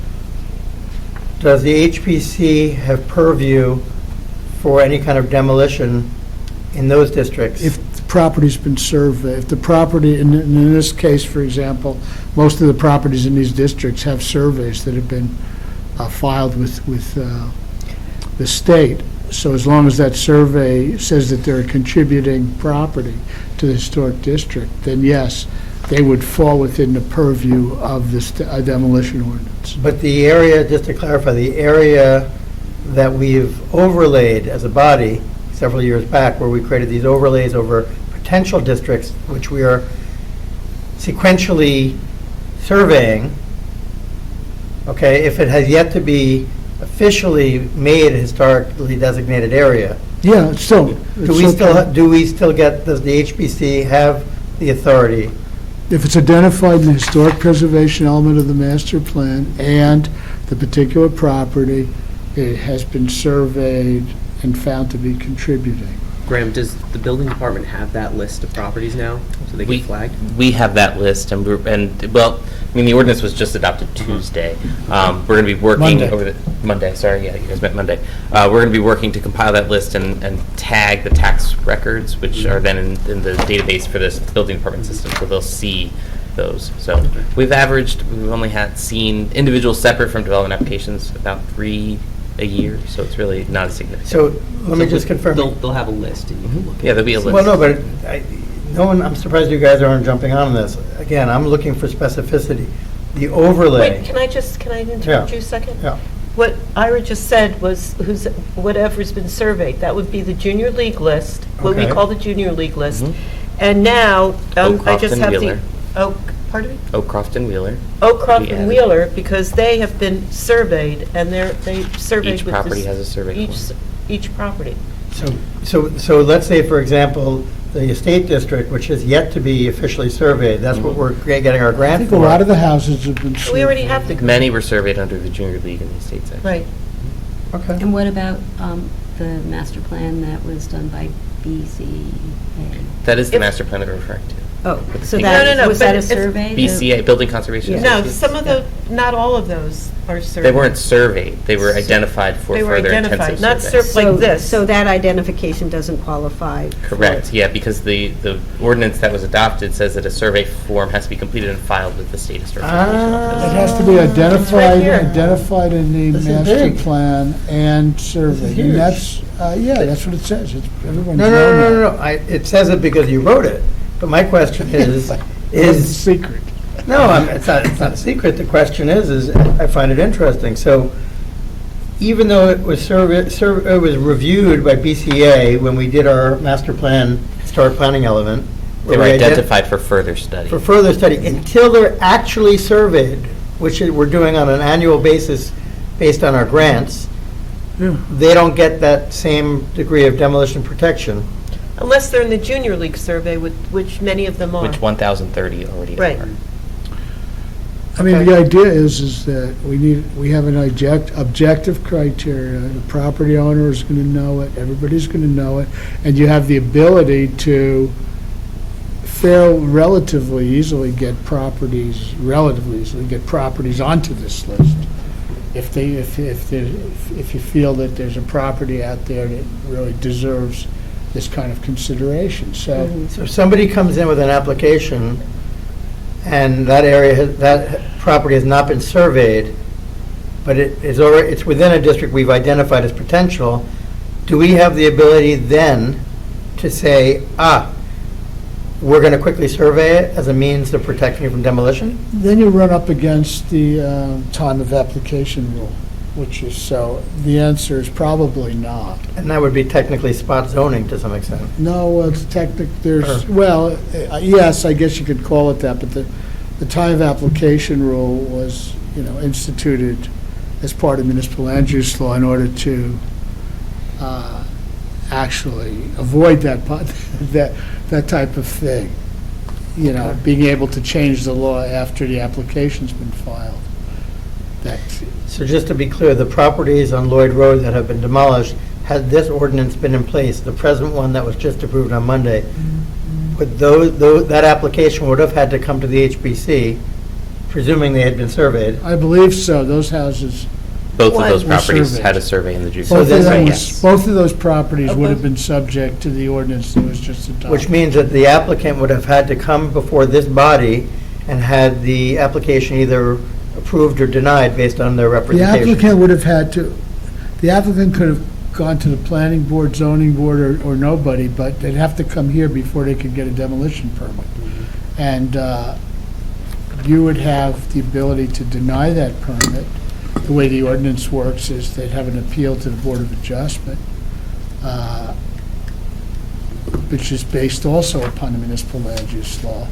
does the HPC have purview for any kind of demolition in those districts? if the property's been surveyed, if the property, in this case, for example, most of the properties in these districts have surveys that have been filed with the state. So as long as that survey says that they're a contributing property to the historic district, then yes, they would fall within the purview of this demolition ordinance. But the area, just to clarify, the area that we've overlaid as a body several years back, where we created these overlays over potential districts, which we are sequentially surveying, okay, if it has yet to be officially made a historically designated area, Yeah, it's still. does the HPC have the authority? If it's identified in the historic preservation element of the master plan and the particular property, it has been surveyed and found to be contributing. Graham, does the building department have that list of properties now? So they We- get flagged? We have that list, well, I mean, the ordinance was just adopted Tuesday. We're going to be working Monday. over the, Monday, sorry, yeah, you guys meant Monday. We're going to be working to compile that list and tag the tax records, which are then in the database for this building department system, so they'll see those. So we've only seen individuals separate from development applications about 3 a year, so it's really not as significant. So let me just confirm. They'll have a list, and you can look at it. Yeah, there'll be a list. Well, no, but I'm surprised you guys aren't jumping on this. Again, I'm looking for specificity. The overlay. Wait, can I interrupt you a second? Yeah. What Ira just said was whatever's been surveyed, that would be the junior league list, what we Okay. call the junior league list. Mhm. And now, I Oakcroft just and have Wheeler. pardon me? Oakcroft and Wheeler. Oakcroft We and added. Wheeler, because they have been surveyed, and they surveyed Each with property this- has a survey form. Each property. So let's say, for example, the estate district, which has yet to be officially surveyed, that's what we're getting our I grant think for. a lot of the houses have been. We already have the. Many were surveyed under the junior league in the state section. Right. Okay. And what about the master plan that was done by BCA? That is the If- master plan that we're referring to. Oh, so No, that, no, was that but a if- survey? BCA, Building Conservation Yeah. No, Associates. some of the, not all of those are surveyed. They weren't surveyed, they were identified for They were further identified, intensive not surveys. like this. So that identification doesn't qualify? for- Correct, yeah, because the ordinance that was adopted says that a survey form has to be completed and filed with the state historic preservation office. It has to be here. identified in the This is master big. plan and surveyed. huge. And that's, that's what it says. Everyone's No, known that. no. It says it because you wrote it. But my question is, It's a secret. no, it's not a secret. The question is I find it interesting. So even though it was it was reviewed by BCA when we did our master plan, historic planning element, They where were we identified for further study. for further study, until they're actually surveyed, which we're doing on an annual basis based on our grants, Yeah. they don't get that same degree of demolition protection. Unless they're in the junior league survey, which many of them are. Which 1,030 already Right. are. I mean, the idea is that we have an objective criteria. The property owner is going to know it, everybody's going to know it, and you have the ability to relatively easily get properties onto this list. If you feel that there's a property out there that really deserves this kind of consideration, so. So if somebody comes in with an application and that property has not been surveyed, but it's within a district we've identified as potential, do we have the ability then to say, we're going to quickly survey it as a means of protecting you from demolition? Then you run up against the time of application rule, which is, so the answer is probably not. And that would be technically spot zoning to some extent. No, it's there's, Sure. well, yes, I guess you could call it that, but the time of application rule was, instituted as part of municipal land use law in order to actually avoid that type of thing. Being able to change the law after the application's been filed. So just to be clear, the properties on Lloyd Road that have been demolished, had this ordinance been in place, the present one that was just approved on Monday, would that application would have had to come to the HPC, presuming they had been surveyed? I believe so, those houses, Both of those Were properties surveyed. had a survey in the junior. So both this- of those, yes. both of those properties would have Okay. been subject to the ordinance that was just adopted. Which means that the applicant would have had to come before this body and had the application either approved or denied based on their The representation. applicant would have had to, the applicant could have gone to the planning board, zoning board, or nobody, but they'd have to come here before they could get a demolition permit. And you would have the ability to deny that permit. The way the ordinance works is they'd have an appeal to the Board of Adjustment, which is based also upon the municipal land use law,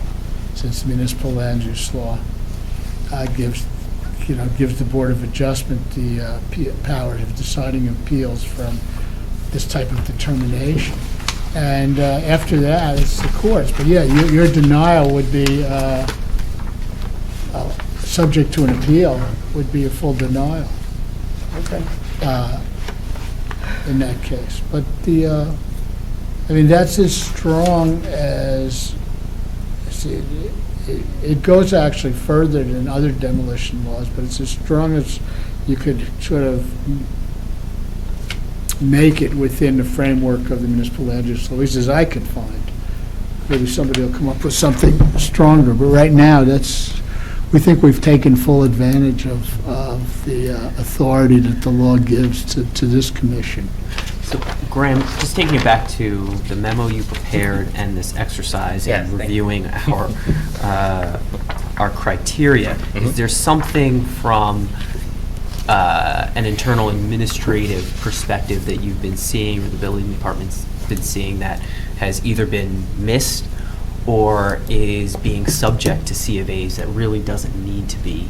since the municipal land use law gives the Board of Adjustment the power of deciding appeals from this type of determination. And after that, it's the courts. But yeah, your denial would be, subject to an appeal, would be a full denial. Okay. In that case. But that's as strong as it goes actually further than other demolition laws, but it's as strong as you could sort of make it within the framework of the municipal land use, at least as I could find. Maybe somebody will come up with something stronger, but right now, we think we've taken full advantage of the authority that the law gives to this commission. So, Graham, just taking it back to the memo you prepared and this exercise Yes, and thank you. reviewing our criteria, is there something from an internal administrative perspective that you've been seeing, or the building department's been seeing, that has either been missed or is being subject to C of A's that really doesn't need to be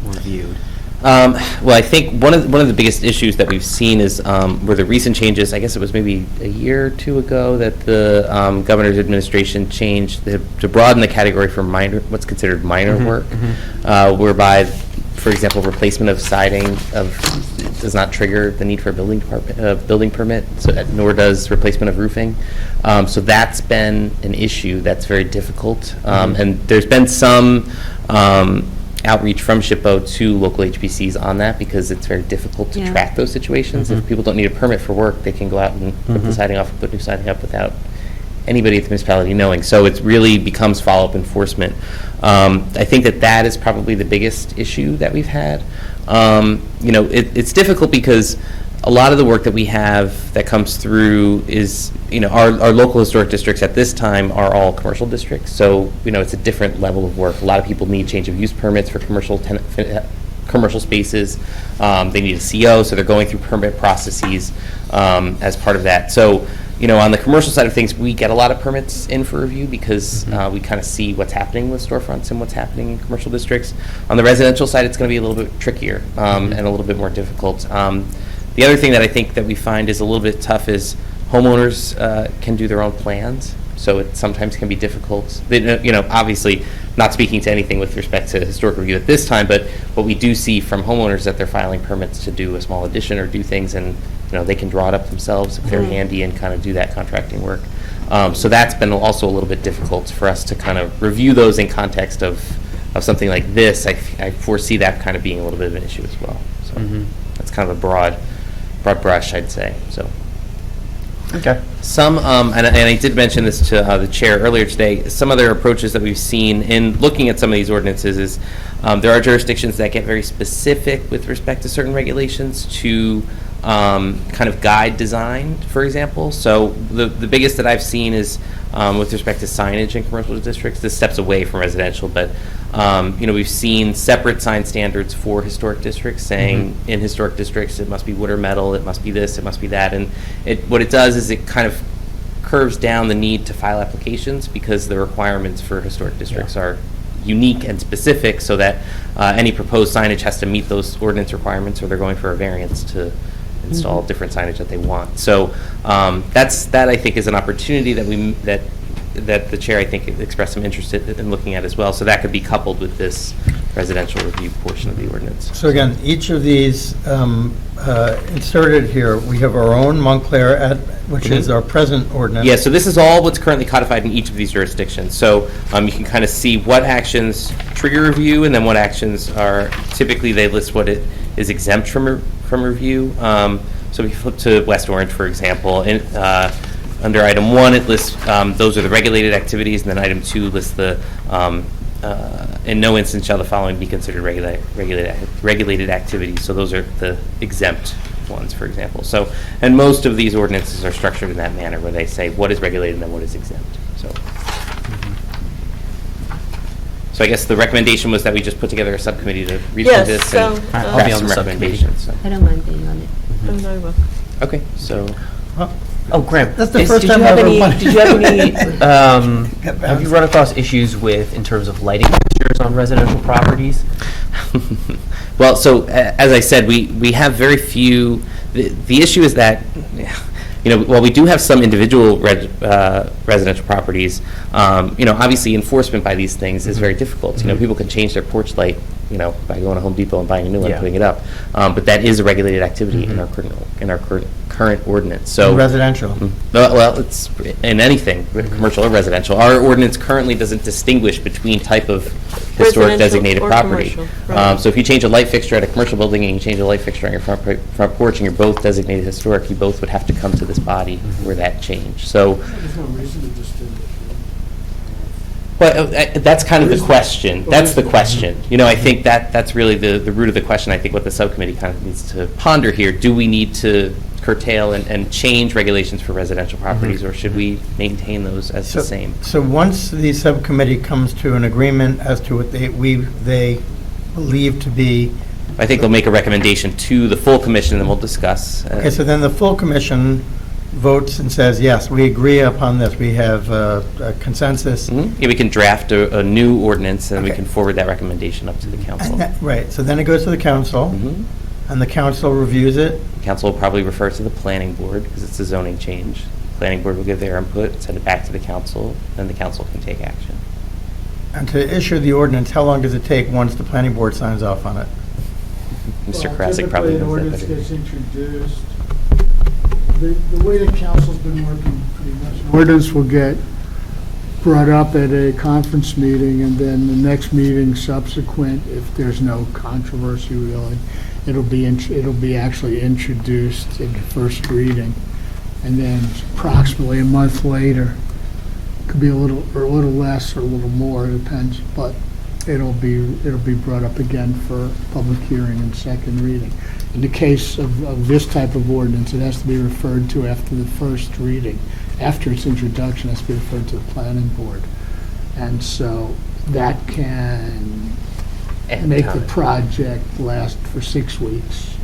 reviewed? Well, I think one of the biggest issues that we've seen is were the recent changes. I guess it was maybe a year or two ago that the governor's administration changed to broaden the category for what's considered minor work, whereby, for example, replacement of siding does not trigger the need for a building permit, nor does replacement of roofing. So that's been an issue that's very difficult, and there's been some outreach from SHPO to local HPCs on that, because it's very difficult to track those situations. If people don't need a permit for work, they can go out and rip the siding off and put new siding up without anybody at the municipality knowing. So it really becomes follow-up enforcement. I think that is probably the biggest issue that we've had. It's difficult because a lot of the work that we have that comes through is, our local historic districts at this time are all commercial districts. So, it's a different level of work. A lot of people need change of use permits for commercial spaces. They need a CO, so they're going through permit processes as part of that. So, on the commercial side of things, we get a lot of permits in for review because we kind of see what's happening with storefronts and what's happening in commercial districts. On the residential side, it's going to be a little bit trickier and a little bit more difficult. The other thing that I think that we find is a little bit tough is homeowners can do their own plans, so it sometimes can be difficult. Obviously, not speaking to anything with respect to historic review at this time, but what we do see from homeowners that they're filing permits to do a small addition or do things, and they can draw it up themselves if they're handy and kind of do that contracting work. So that's been also a little bit difficult for us to kind of review those in context of something like this. I foresee that kind of being a little bit of an issue as well. So that's kind of a broad brush, I'd say. So. Okay. Some, and I did mention this to the chair earlier today, some other approaches that we've seen in looking at some of these ordinances is there are jurisdictions that get very specific with respect to certain regulations to kind of guide design, for example. So the biggest that I've seen is with respect to signage in commercial districts. This steps away from residential, but we've seen separate sign standards for historic districts, saying in historic districts it must be wood or metal, it must be this, it must be that, and what it does is it kind of curves down the need to file applications, because the requirements for historic districts are unique and specific, so that any proposed signage has to meet those ordinance requirements, or they're going for a variance to install different signage that they want. So that I think is an opportunity that the chair, I think, expressed some interest in looking at as well. So that could be coupled with this residential review portion of the ordinance. So again, each of these inserted here, we have our own Montclair, which is our present ordinance. Yeah, so this is all what's currently codified in each of these jurisdictions. So you can kind of see what actions trigger review, and then what actions are, typically they list what it is exempt from review. So we flip to West Orange, for example, and under item 1, it lists those are the regulated activities, and then item 2 lists the in no instance shall the following be considered regulated activities. So those are the exempt ones, for example. So, and most of these ordinances are structured in that manner, where they say what is regulated and then what is exempt. So I guess the recommendation was that we just put together a subcommittee to read through this so, and I'll craft be on some the subcommittee. recommendations. So. I don't mind being on it. I'm very well. Okay, so Oh, Graham. That's the did first you time have I ever any? wanted Did you have any? Get Have you bounced. run across issues with, in terms of lighting fixtures on residential properties? well, so as I said, we have very few. The issue is that while we do have some individual residential properties, obviously enforcement by these things is very difficult. People can change their porch light, by going to Home Depot and buying a new one, Yeah. putting it up. But that is a regulated activity in our current ordinance. So Residential. well, it's in anything, commercial or residential. Our ordinance currently doesn't distinguish between type of historic Residential designated or property. commercial, right. So if you change a light fixture at a commercial building and you change a light fixture on your front porch and you're both designated historic, you both would have to come to this body for that change. So, There's no reason to distinguish. well, that's kind of the question. That's the question. I think that's really the root of the question. I think what the subcommittee kind of needs to ponder here. Do we need to curtail and change regulations for residential properties, or should we maintain those as the same? So once the subcommittee comes to an agreement as to what they believe to be, I think they'll make a recommendation to the full commission, and then we'll discuss. okay, so then the full commission votes and says, yes, we agree upon this, we have a consensus. Yeah, we can draft a new ordinance, and we Okay. can forward that recommendation up to the council. Right, so then it goes to the council, Mhm. and the council reviews it. The council will probably refer to the planning board, because it's a zoning change. Planning board will give their input, send it back to the council, then the council can take action. And to issue the ordinance, how long does it take once the planning board signs off on it? Mr. Well, Krasik probably typically, an knows ordinance that better. gets introduced. The way the council's been working pretty much. Ordinance will get brought up at a conference meeting, and then the next meeting subsequent, if there's no controversy really, it'll be actually introduced in the first reading. And then approximately a month later, could be a little less or a little more, it depends, but it'll be brought up again for public hearing and second reading. In the case of this type of ordinance, it has to be referred to after the first reading. After its introduction, it has to be referred to the planning board. And so that can And make the time. project last for 6 weeks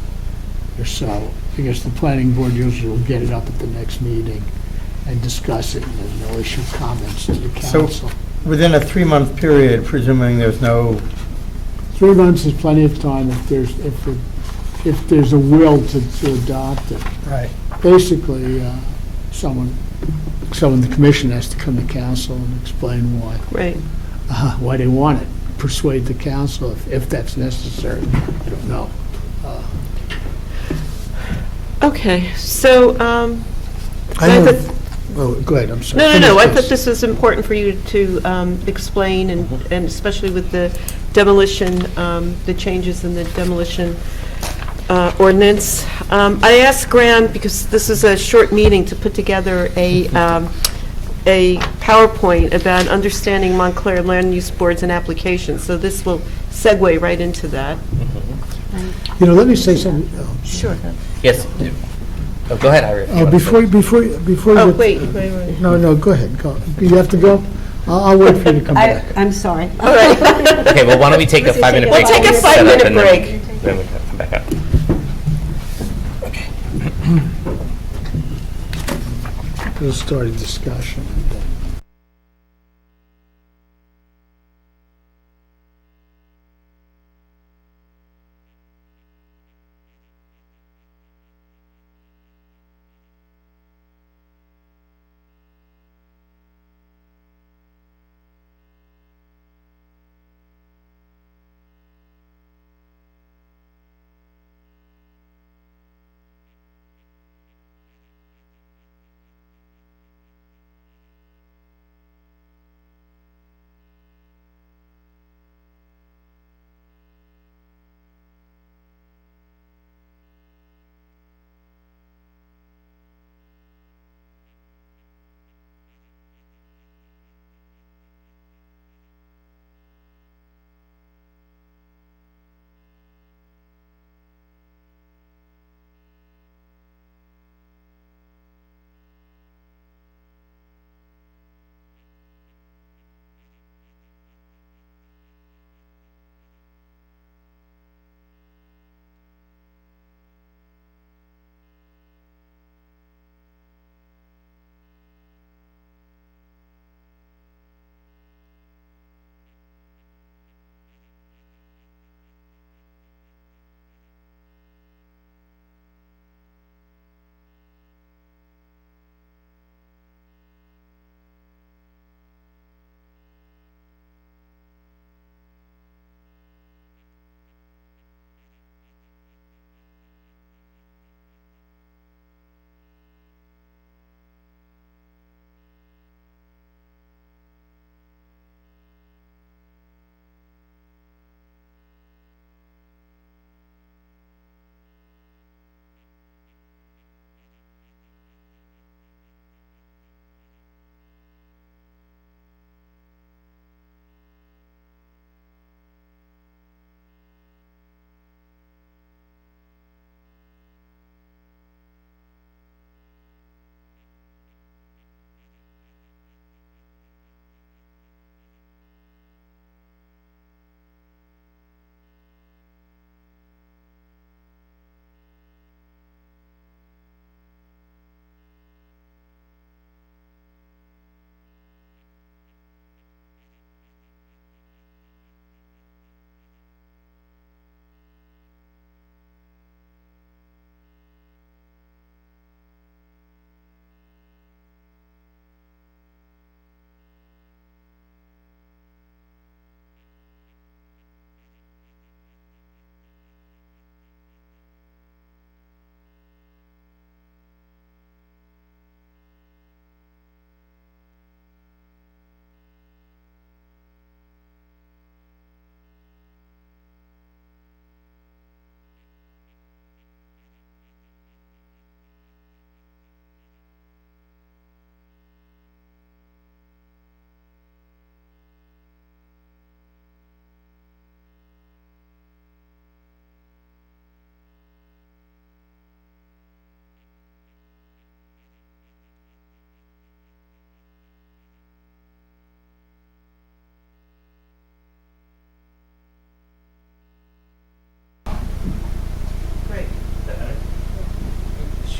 or so, because the planning board usually will get it up at the next meeting and discuss it, and then they'll issue comments to the So- council. Within a 3-month period, presuming there's no, 3 months is plenty of time if there's a will to adopt it. right, Basically, someone in the commission has to come to council and explain why they want it, persuade the council if that's necessary. I don't know. Okay, so, I know, oh, go ahead, I'm sorry. No, I Finish thought this was important for you to explain, and especially with the demolition, the changes in the demolition ordinance. I asked Graham, because this is a short meeting, to put together a PowerPoint about understanding Montclair land use boards and applications, so this will segue right into that. Let me say something. Sure. Yes. Oh, go ahead, Ira. if you wanna Before you Oh, get- wait. No, go ahead, go. You have to go? I'll wait for you to come back. I'm sorry. All right. Okay, well, why don't we take a 5-minute break? We'll take a while we set up, 5-minute and then- break. Then we come back up. We'll start a discussion.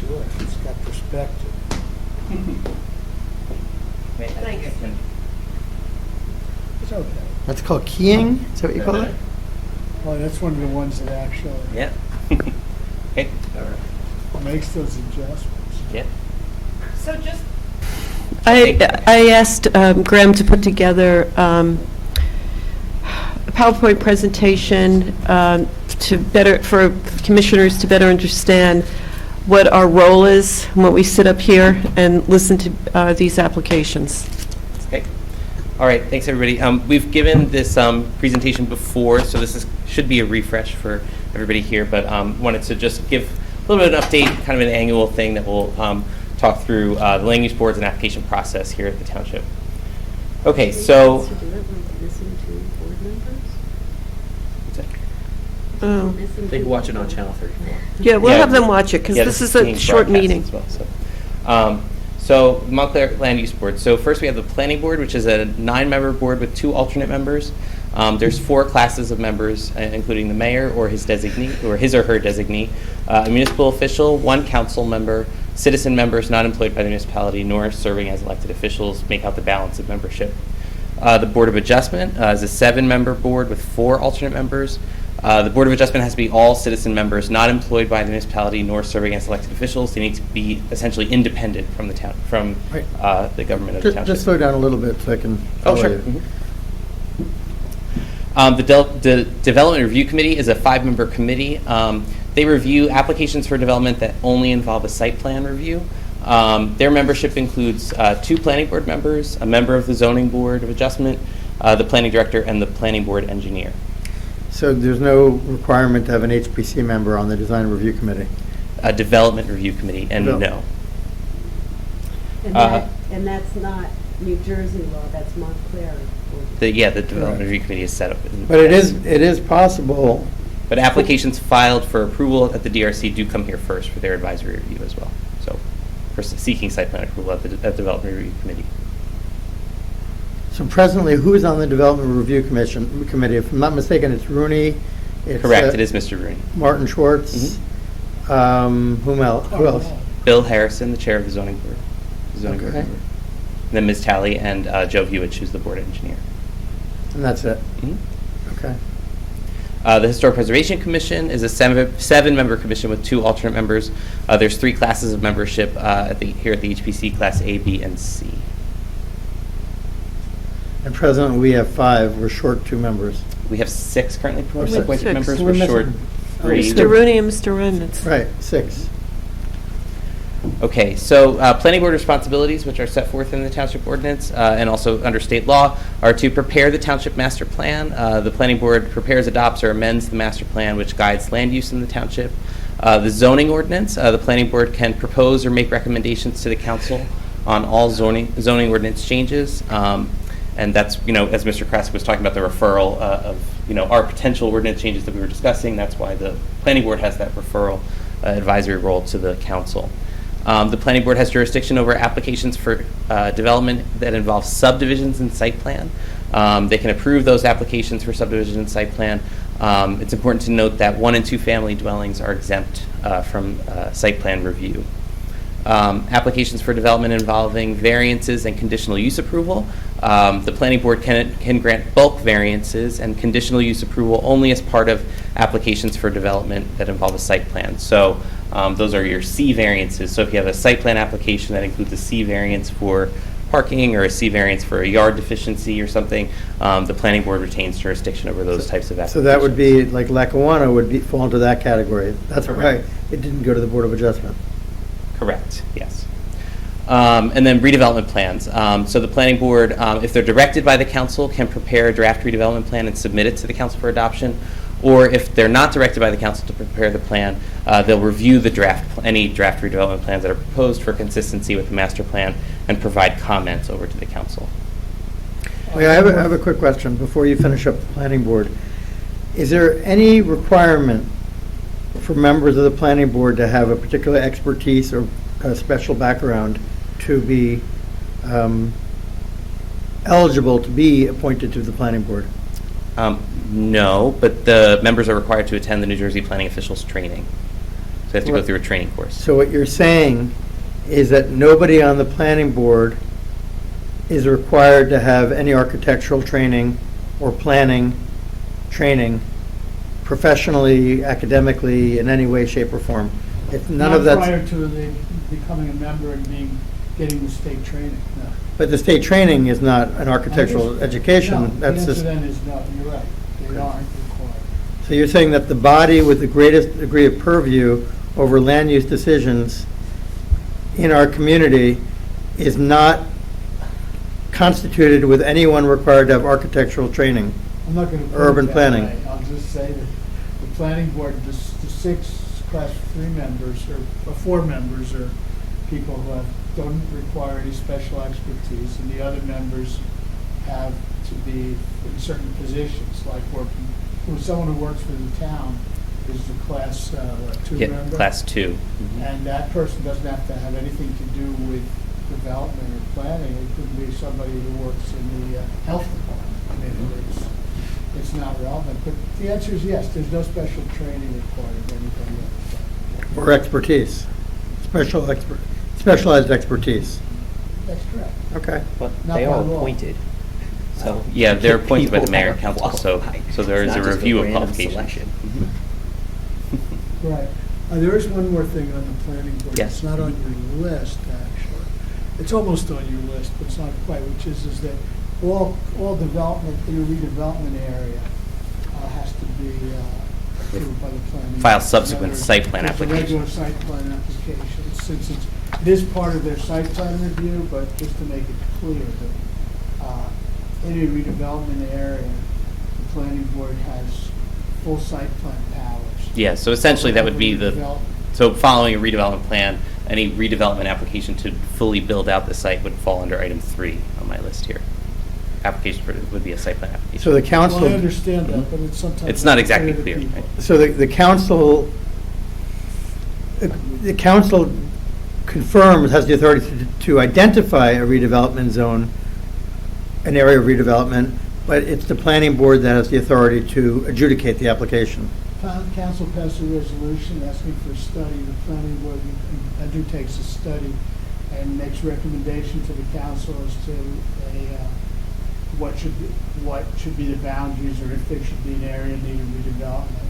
Sure, it's got perspective. It's okay. That's called keying? Is that what you call it? Well, that's one of the ones that actually Yeah. Okay. makes those adjustments. Yeah. I asked Graham to put together a PowerPoint presentation for commissioners to better understand what our role is when we sit up here and listen to these applications. Okay. All right, thanks, everybody. We've given this presentation before, so should be a refresh for everybody here, but wanted to just give a little bit of an update, kind of an annual thing that we'll talk through the land use boards and application process here at the township. Okay, so... Oh. They can watch it on Channel 34. Yeah, we'll Yeah. have them watch it, because Yeah, this is being a short broadcast meeting. as well, so Montclair Land Use Board. So first we have the Planning Board, which is a 9-member board with 2 alternate members. There's 4 classes of members, including the mayor or his designee, or his or her designee, a municipal official, 1 council member, citizen members not employed by the municipality nor serving as elected officials make out the balance of membership. The Board of Adjustment is a 7-member board with 4 alternate members. The Board of Adjustment has to be all citizen members not employed by the municipality nor serving as elected officials. They need to be essentially independent from the town, from Right. the government of the township. Just slow down a little bit so I can Oh, follow sure. you. The Development Review Committee is a 5-member committee. They review applications for development that only involve a site plan review. Their membership includes 2 planning board members, a member of the Zoning Board of Adjustment, the planning director, and the planning board engineer. So there's no requirement to have an HPC member on the Design Review Committee? A Development Review Committee, and no. And that's not New Jersey law, that's Montclair. The Development Review Committee is set up. But it is possible. But applications filed for approval at the DRC do come here first for their advisory review as well. So, for seeking site plan approval at the Development Review Committee. So presently, who is on the Development Review Committee? If I'm not mistaken, it's Rooney. It's, Correct, it is Mr. Rooney. Martin Schwartz. Who else? Bill Harrison, the chair of the zoning board. Board Okay. member. And then Ms. Talley and Joe Hewitt, who's the board engineer. And that's it? Mhm. Okay. The Historic Preservation Commission is a 7-member commission with 2 alternate members. There's 3 classes of membership here at the HPC, Class A, B, and C. And presently, we have 5. We're short 2 members. We have 6 currently Six. appointed Six. members. We're We're short missing- 3. Mr. Rooney and Mr. Remnitz. Right, 6. Okay, so planning board responsibilities, which are set forth in the township ordinance and also under state law, are to prepare the township master plan. The planning board prepares, adopts, or amends the master plan, which guides land use in the township. The zoning ordinance, the planning board can propose or make recommendations to the council on all zoning ordinance changes. And that's, as Mr. Krask was talking about the referral of, our potential ordinance changes that we were discussing, that's why the planning board has that referral advisory role to the council. The planning board has jurisdiction over applications for development that involve subdivisions and site plan. They can approve those applications for subdivision and site plan. It's important to note that 1- and 2-family dwellings are exempt from site plan review. Applications for development involving variances and conditional use approval. The planning board can grant bulk variances and conditional use approval only as part of applications for development that involve a site plan. So those are your C variances. So if you have a site plan application that includes a C variance for parking or a C variance for a yard deficiency or something, the planning board retains jurisdiction over those types of applications. So that would be, like Lackawanna would fall into that category. That's right. It didn't go to the Board of Adjustment. Correct, yes. And then redevelopment plans. So the planning board, if they're directed by the council, can prepare a draft redevelopment plan and submit it to the council for adoption. Or if they're not directed by the council to prepare the plan, they'll review the any draft redevelopment plans that are proposed for consistency with the master plan and provide comments over to the council. Okay, I have a quick question before you finish up the planning board. Is there any requirement for members of the planning board to have a particular expertise or a special background to be eligible to be appointed to the planning board? No, but the members are required to attend the New Jersey Planning Officials Training. So they have to go through a training course. So what you're saying is that nobody on the planning board is required to have any architectural training or planning training professionally, academically, in any way, shape, or form. If none of Not that's, prior to the becoming a member and getting the state training, no. but the state training is not an architectural No, education. the That's answer just, then is no, you're right. They aren't required. so you're saying that the body with the greatest degree of purview over land use decisions in our community is not constituted with anyone required to have architectural training. I'm not going to. Urban planning. I'll just say that the planning board, the 6 class 3 members or 4 members are people who don't require any special expertise, and the other members have to be in certain positions, like working, someone who works for the town is the class 2 Yeah, member. class 2. And that person doesn't have to have anything to do with development or planning. It could be somebody who works in the health department. I mean, it's not relevant. But the answer is yes, there's no special training required of anybody else. Or expertise, specialized expertise. That's correct. Okay. But Not they by are law. appointed. So Yeah, they're appointed by the people mayor are and council, so qualified. there It's is a not just review of random qualifications. selection. Right. There is one more thing on the planning board. Yes. It's not on your list, actually. It's almost on your list, but it's not quite, which is that all development in a redevelopment area has to be approved by the planning. File board. subsequent In other words, site plan it's a application. regular site plan application, since it is part of their site plan review, but just to make it clear that in a redevelopment area, the planning board has full site plan powers. Yeah, so essentially that would be so following a redevelopment plan, any redevelopment application to fully build out the site would fall under item 3 on my list here. Application for it would be a site plan application. So the council. Well, I understand that, but it's sometimes. It's not exactly to clear, people. right? So the council confirms, has the authority to identify a redevelopment zone, an area of redevelopment, but it's the planning board that has the authority to adjudicate the application. Council passed a resolution asking for a study. The planning board undertakes a study and makes recommendation to the council as to what should be the boundaries, or if there should be an area needing redevelopment.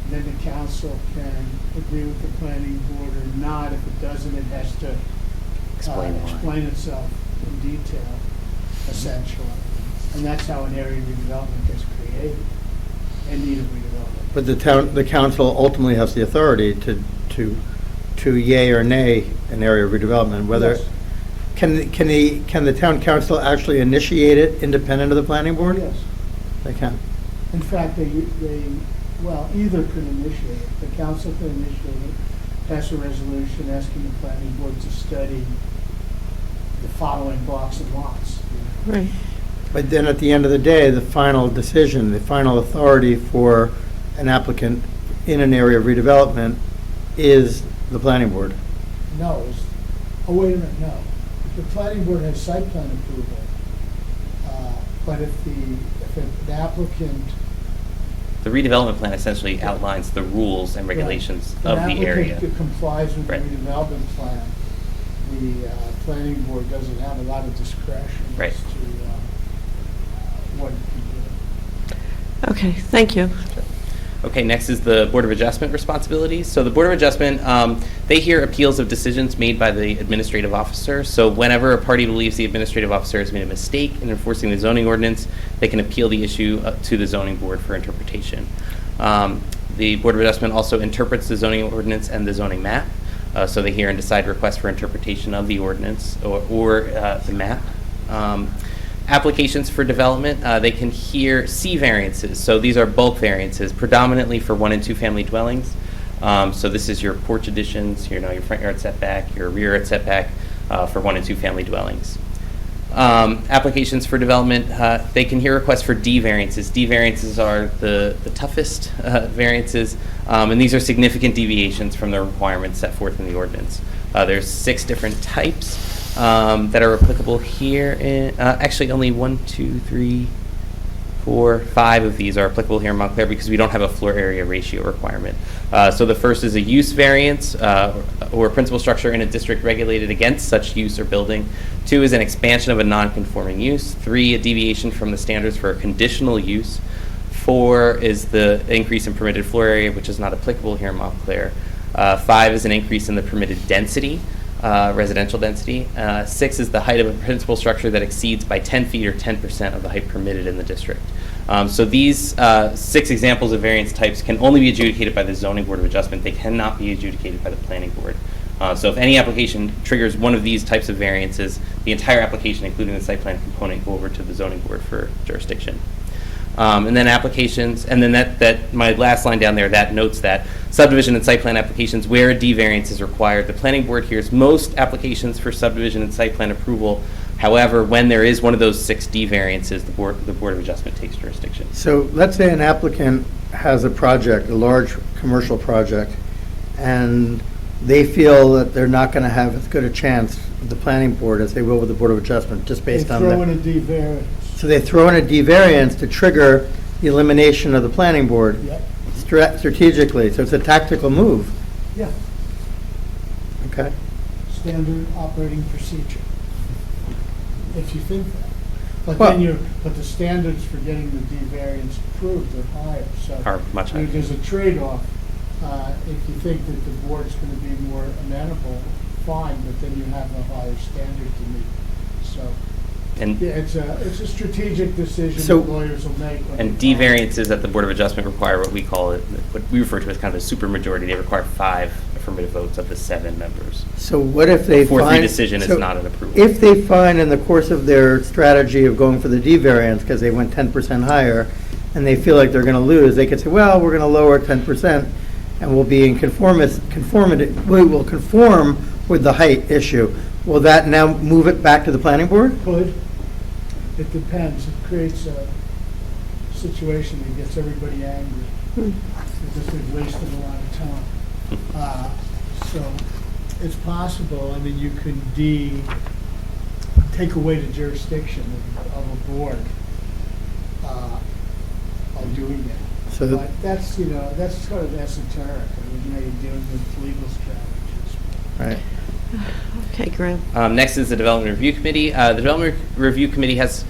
Then the council can agree with the planning board or not. If it doesn't, it has to Explain why. explain itself in detail, essentially. And that's how an area redevelopment gets created, in need of redevelopment. But the council ultimately has the authority to yay or nay an area of redevelopment, whether, Yes. can the town council actually initiate it independent of the planning board? Yes. They can. In fact, either can initiate it. The council can initiate it, pass a resolution asking the planning board to study the following blocks and lots. Right. But then at the end of the day, the final decision, the final authority for an applicant in an area of redevelopment is the planning board. No, wait a minute, no. The planning board has site plan approval, but if an applicant. The redevelopment plan essentially outlines the rules and regulations of the area. If an applicant complies with the Right. redevelopment plan, the planning board doesn't have a lot of discretion Right. as to what it can do. Okay, thank you. Okay, next is the Board of Adjustment responsibilities. So the Board of Adjustment, they hear appeals of decisions made by the administrative officer. So whenever a party believes the administrative officer has made a mistake in enforcing the zoning ordinance, they can appeal the issue to the zoning board for interpretation. The Board of Adjustment also interprets the zoning ordinance and the zoning map. So they hear and decide requests for interpretation of the ordinance or the map. Applications for development, they can hear C variances. So these are bulk variances, predominantly for 1 and 2 family dwellings. So this is your porch additions, your front yard setback, your rear yard setback for 1 and 2 family dwellings. Applications for development, they can hear requests for D variances. D variances are the toughest variances, and these are significant deviations from the requirements set forth in the ordinance. There's 6 different types that are applicable here. Actually, only 1, 2, 3, 4, 5 of these are applicable here in Montclair because we don't have a floor area ratio requirement. So the first is a use variance or principal structure in a district regulated against such use or building. 2 is an expansion of a non-conforming use. 3, a deviation from the standards for a conditional use. 4 is the increase in permitted floor area, which is not applicable here in Montclair. 5 is an increase in the permitted density, residential density. 6 is the height of a principal structure that exceeds by 10 feet or 10% of the height permitted in the district. So these 6 examples of variance types can only be adjudicated by the Zoning Board of Adjustment. They cannot be adjudicated by the Planning Board. So if any application triggers one of these types of variances, the entire application, including the site plan component, go over to the Zoning Board for jurisdiction. And then applications, and then that my last line down there, that notes that subdivision and site plan applications where a D variance is required. The Planning Board hears most applications for subdivision and site plan approval. However, when there is one of those 6 D variances, the Board of Adjustment takes jurisdiction. So let's say an applicant has a project, a large commercial project, and they feel that they're not going to have as good a chance with the Planning Board as they will with the Board of Adjustment, just based on They throw the... in a D variance. So they throw in a D variance to trigger the elimination of the Planning Board Yep. strategically. So it's a tactical move. Yeah, Okay. standard operating procedure. If you think that. But Well- then but the standards for getting the D variance approved are higher, so. Are much higher. There's a trade-off. If you think that the board's gonna be more amenable, fine, but then you have a higher standard to meet. So, And yeah, it's a strategic decision So- that lawyers will make. when And they D file. variances at the Board of Adjustment require what we call it, what we refer to as kind of a supermajority. They require 5 affirmative votes of the 7 members. So what if they A 4-3 find... decision is so not an approval. If they find in the course of their strategy of going for the D variance, because they went 10% higher, and they feel like they're going to lose, they could say, well, we're going to lower 10%, and we'll be in conformity, we will conform with the height issue. Will that now move it back to the Planning Board? Could. It depends. It creates a situation that gets everybody angry. Because they've wasted a lot of time. So it's possible, I mean, you can take away the jurisdiction of a board by doing that. So But that's, that's sort of esoteric. I mean, you're dealing with legal strategies. Right. Okay, Graham. Next is the Development Review Committee. The Development Review Committee has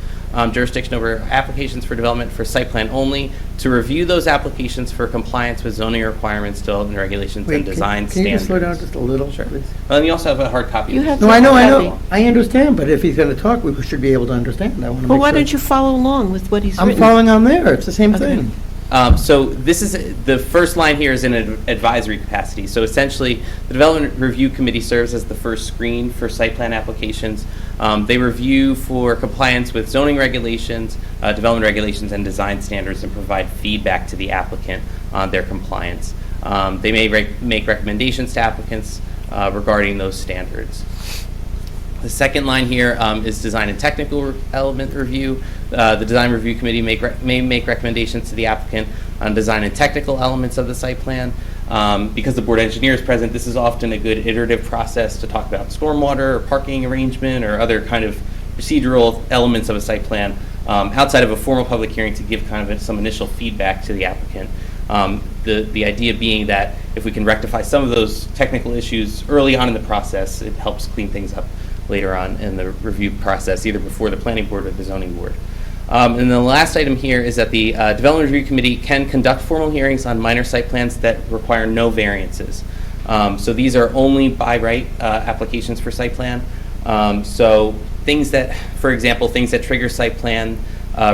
jurisdiction over applications for development for site plan only, to review those applications for compliance with zoning requirements, development regulations, and design Can standards. you just slow down just a little, Sure. please? Well, and you also have a hard copy. You of have this. No, I know, Copy. I understand, but if he's going to talk, we should be able to understand. I want to make sure. Well, why don't you follow along with what he's I'm written? following on there, it's the same Okay. thing. So this is, the first line here is in an advisory capacity. So essentially, the Development Review Committee serves as the first screen for site plan applications. They review for compliance with zoning regulations, development regulations, and design standards, and provide feedback to the applicant on their compliance. They may make recommendations to applicants regarding those standards. The second line here is design and technical element review. The Design Review Committee may make recommendations to the applicant on design and technical elements of the site plan. Because the board engineer is present, this is often a good iterative process to talk about stormwater or parking arrangement or other kind of procedural elements of a site plan outside of a formal public hearing to give kind of some initial feedback to the applicant. The idea being that if we can rectify some of those technical issues early on in the process, it helps clean things up later on in the review process, either before the planning board or the zoning board. And the last item here is that the Development Review Committee can conduct formal hearings on minor site plans that require no variances. So these are only by right applications for site plan. So things that, for example, things that trigger site plan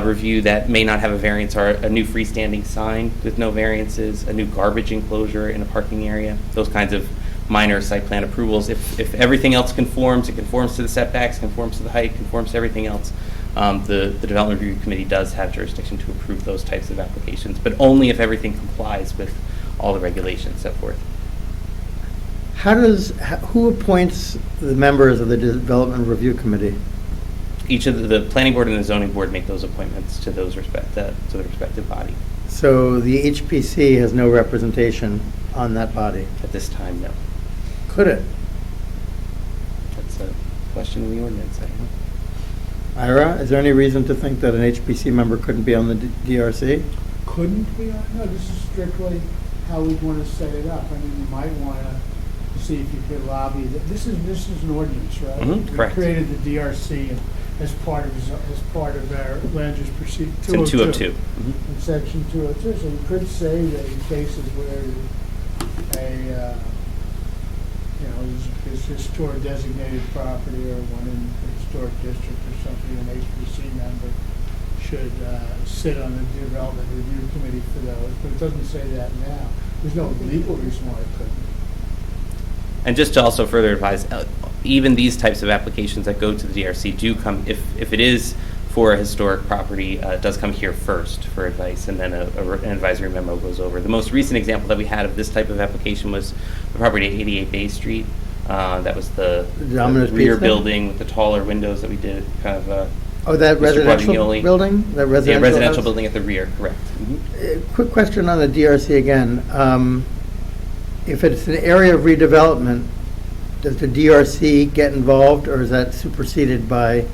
review that may not have a variance are a new freestanding sign with no variances, a new garbage enclosure in a parking area, those kinds of minor site plan approvals. If everything else conforms, it conforms to the setbacks, conforms to the height, conforms to everything else, the Development Review Committee does have jurisdiction to approve those types of applications, but only if everything complies with all the regulations set forth. Who appoints the members of the Development Review Committee? Each of the planning board and the zoning board make those appointments to those to the respective body. So the HPC has no representation on that body. At this time, no. Could it? That's a question in the ordinance, I think. Ira, is there any reason to think that an HPC member couldn't be on the DRC? Couldn't be, no, this is strictly how we want to set it up. I mean, you might want to see if you could lobby, this is an ordinance, right? Mhm, correct. We created the DRC as part of our land use procedure. It's in 202. In section 202, so you could say that in cases where is historic designated property or one in the historic district or something, an HPC member should sit on the development review committee for those, but it doesn't say that now. There's no legal reason why it couldn't. And just to also further advise, even these types of applications that go to the DRC do come, if it is for a historic property, it does come here first for advice, and then an advisory memo goes over. The most recent example that we had of this type of application was the property at 88 Bay Street. That was the Domino's rear Pizza? building with the taller windows that we did, kind of. Oh, that Mr. residential Guadagnoli. building? That Yeah, residential house? building at the rear, correct. Quick question on the DRC again. If it's an area of redevelopment, does the DRC get involved, or is that superseded by?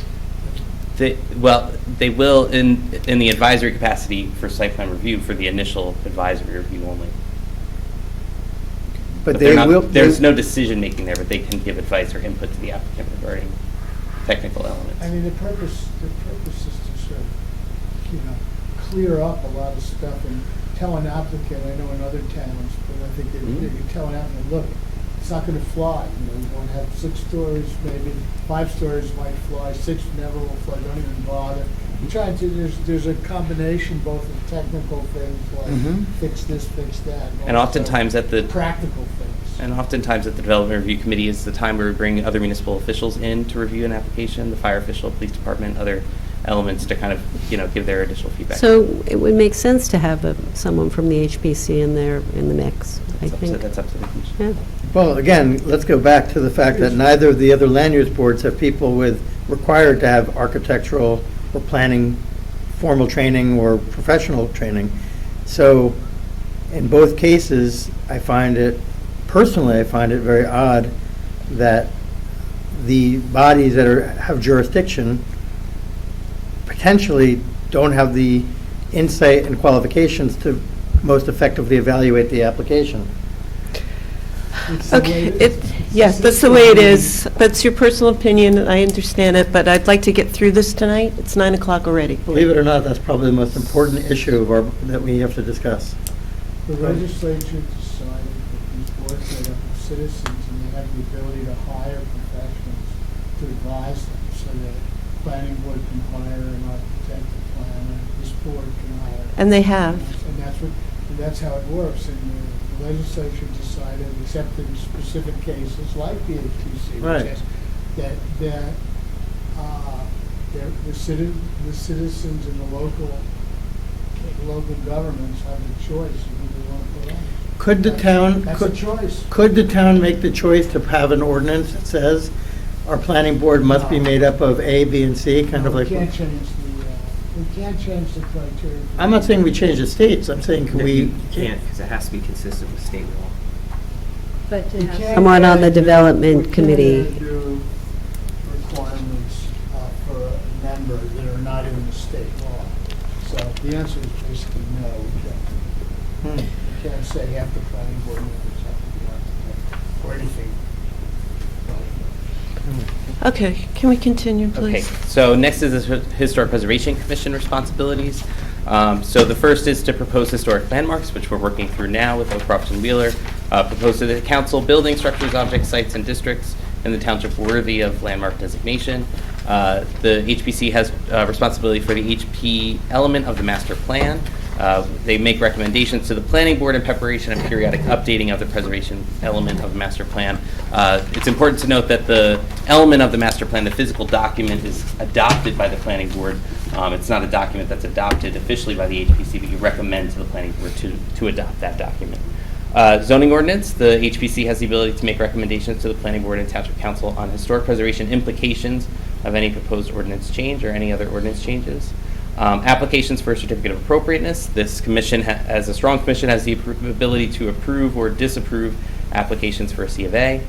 They will in the advisory capacity for site plan review for the initial advisory review only. But they're they not- will. There's no decision making there, but they can give advice or input to the applicant regarding technical elements. I mean, the purpose is to sort of, clear up a lot of stuff and tell an applicant, I know in other towns, but I think they tell an applicant, look, it's not gonna fly, you want to have 6 stories, maybe 5 stories might fly, 6 never will fly, don't even bother. You're trying to, there's a combination both of technical things like fix this, fix that. And also oftentimes at the practical things. And oftentimes at the Development Review Committee is the time where we bring other municipal officials in to review an application, the fire official, police department, other elements to kind of, give their additional feedback. So it would make sense to have someone from the HPC in there in the mix, I think. That's up to the commission. Yeah. Well, again, let's go back to the fact that neither of the other land use boards have people required to have architectural or planning formal training or professional training. So in both cases, I find it very odd that the bodies that have jurisdiction potentially don't have the insight and qualifications to most effectively evaluate the application. Okay, yes, that's the way it is. That's your personal opinion, and I understand it, but I'd like to get through this tonight. It's 9 o'clock already. Believe it or not, that's probably the most important issue that we have to discuss. The legislature decided that these boards made up of citizens and they have the ability to hire professionals to advise them, so that planning board can hire an architect, a planner, this board can hire. And they have. And that's how it works. And the legislature decided, except in specific cases like the HPC, Right. which is that the citizens and the local governments have the choice of who they want to put on. Could the town? That's a choice. Could the town make the choice to have an ordinance that says our planning board must be made up of A, B, and C, kind of like? We can't change the criteria. I'm not saying we change the states, I'm saying can we? You can't, because it has to be consistent with state law. But to We have can't someone on the add- development committee. We can't do requirements for a member that are not in the state law. So the answer is basically no, we can't. You can't say half the planning board members have to be architects or anything. Okay, can we continue, Okay, please? so next is the Historic Preservation Commission responsibilities. So the first is to propose historic landmarks, which we're working through now with O'Croft and Wheeler. Propose to the council buildings, structures, objects, sites, and districts in the township worthy of landmark designation. The HPC has responsibility for the HP element of the master plan. They make recommendations to the planning board in preparation and periodic updating of the preservation element of the master plan. It's important to note that the element of the master plan, the physical document, is adopted by the planning board. It's not a document that's adopted officially by the HPC, but you recommend to the planning board to adopt that document. Zoning ordinance, the HPC has the ability to make recommendations to the planning board and township council on historic preservation implications of any proposed ordinance change or any other ordinance changes. Applications for a certificate of appropriateness. This commission, as a strong commission, has the ability to approve or disapprove applications for a C of A.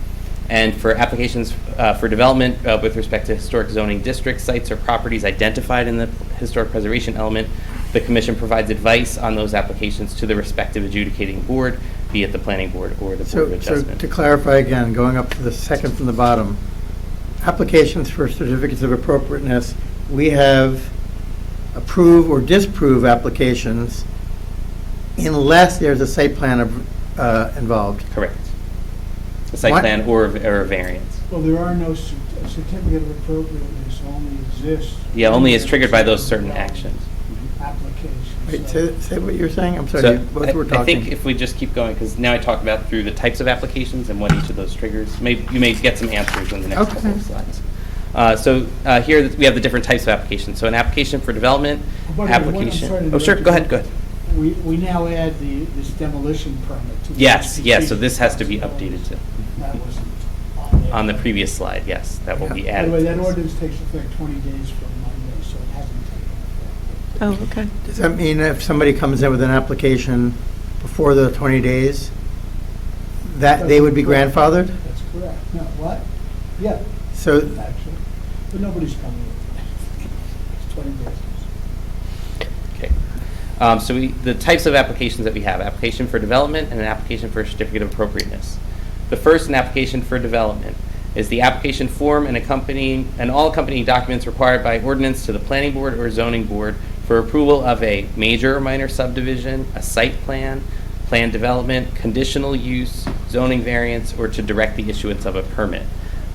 And for applications for development with respect to historic zoning district sites or properties identified in the historic preservation element, the commission provides advice on those applications to the respective adjudicating board, be it the planning board or the board of So adjustment. to clarify again, going up to the second from the bottom, applications for certificates of appropriateness, we have approve or disapprove applications unless there's a site plan involved. Correct. A site What? plan or a variance. Well, there are no, a certificate of appropriateness only exists. Yeah, only is triggered by those certain actions. Applications. Wait, so- say what you're saying? I'm sorry, So you both were I talking. think if we just keep going, because now I talked about through the types of applications and what each of those triggers, you may get some answers in the next couple of Okay. slides. Here we have the different types of applications. So an application for development, By the way, I'm application. sorry to Oh, sure, interrupt go you. ahead, go ahead. We now add this demolition permit to the Yes, yes, so HPCC. this has to be updated too. That wasn't on there. On the previous slide, yes, that will be By the added. way, to that this. ordinance takes effect 20 days from Monday, so it hasn't taken effect. Oh, okay. Does that mean if somebody comes in with an application before the 20 days, that they would be grandfathered? That's correct. No, what? Yeah, So, actually. But nobody's coming in. It's 20 days. Okay. The types of applications that we have, application for development and an application for a certificate of appropriateness. The first, an application for development, is the application form and all accompanying documents required by ordinance to the planning board or zoning board for approval of a major or minor subdivision, a site plan, plan development, conditional use, zoning variance, or to direct the issuance of a permit.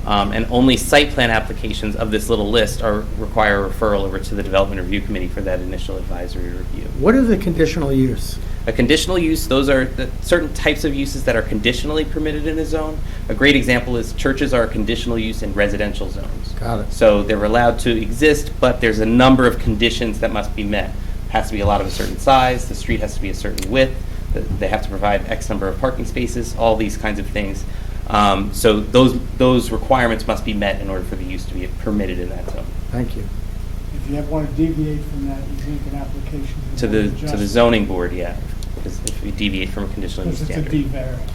And only site plan applications of this little list require a referral over to the Development Review Committee for that initial advisory review. what is a conditional use? A conditional use, those are the certain types of uses that are conditionally permitted in a zone. A great example is churches are a conditional use in residential zones. Got it. So they're allowed to exist, but there's a number of conditions that must be met. Has to be a lot of a certain size, the street has to be a certain width, they have to provide X number of parking spaces, all these kinds of things. So those requirements must be met in order for the use to be permitted in that zone. Thank you. If you want to deviate from that, you make an application To the zoning board, yeah, because if we deviate from a conditional use Because it's a standard. D variance.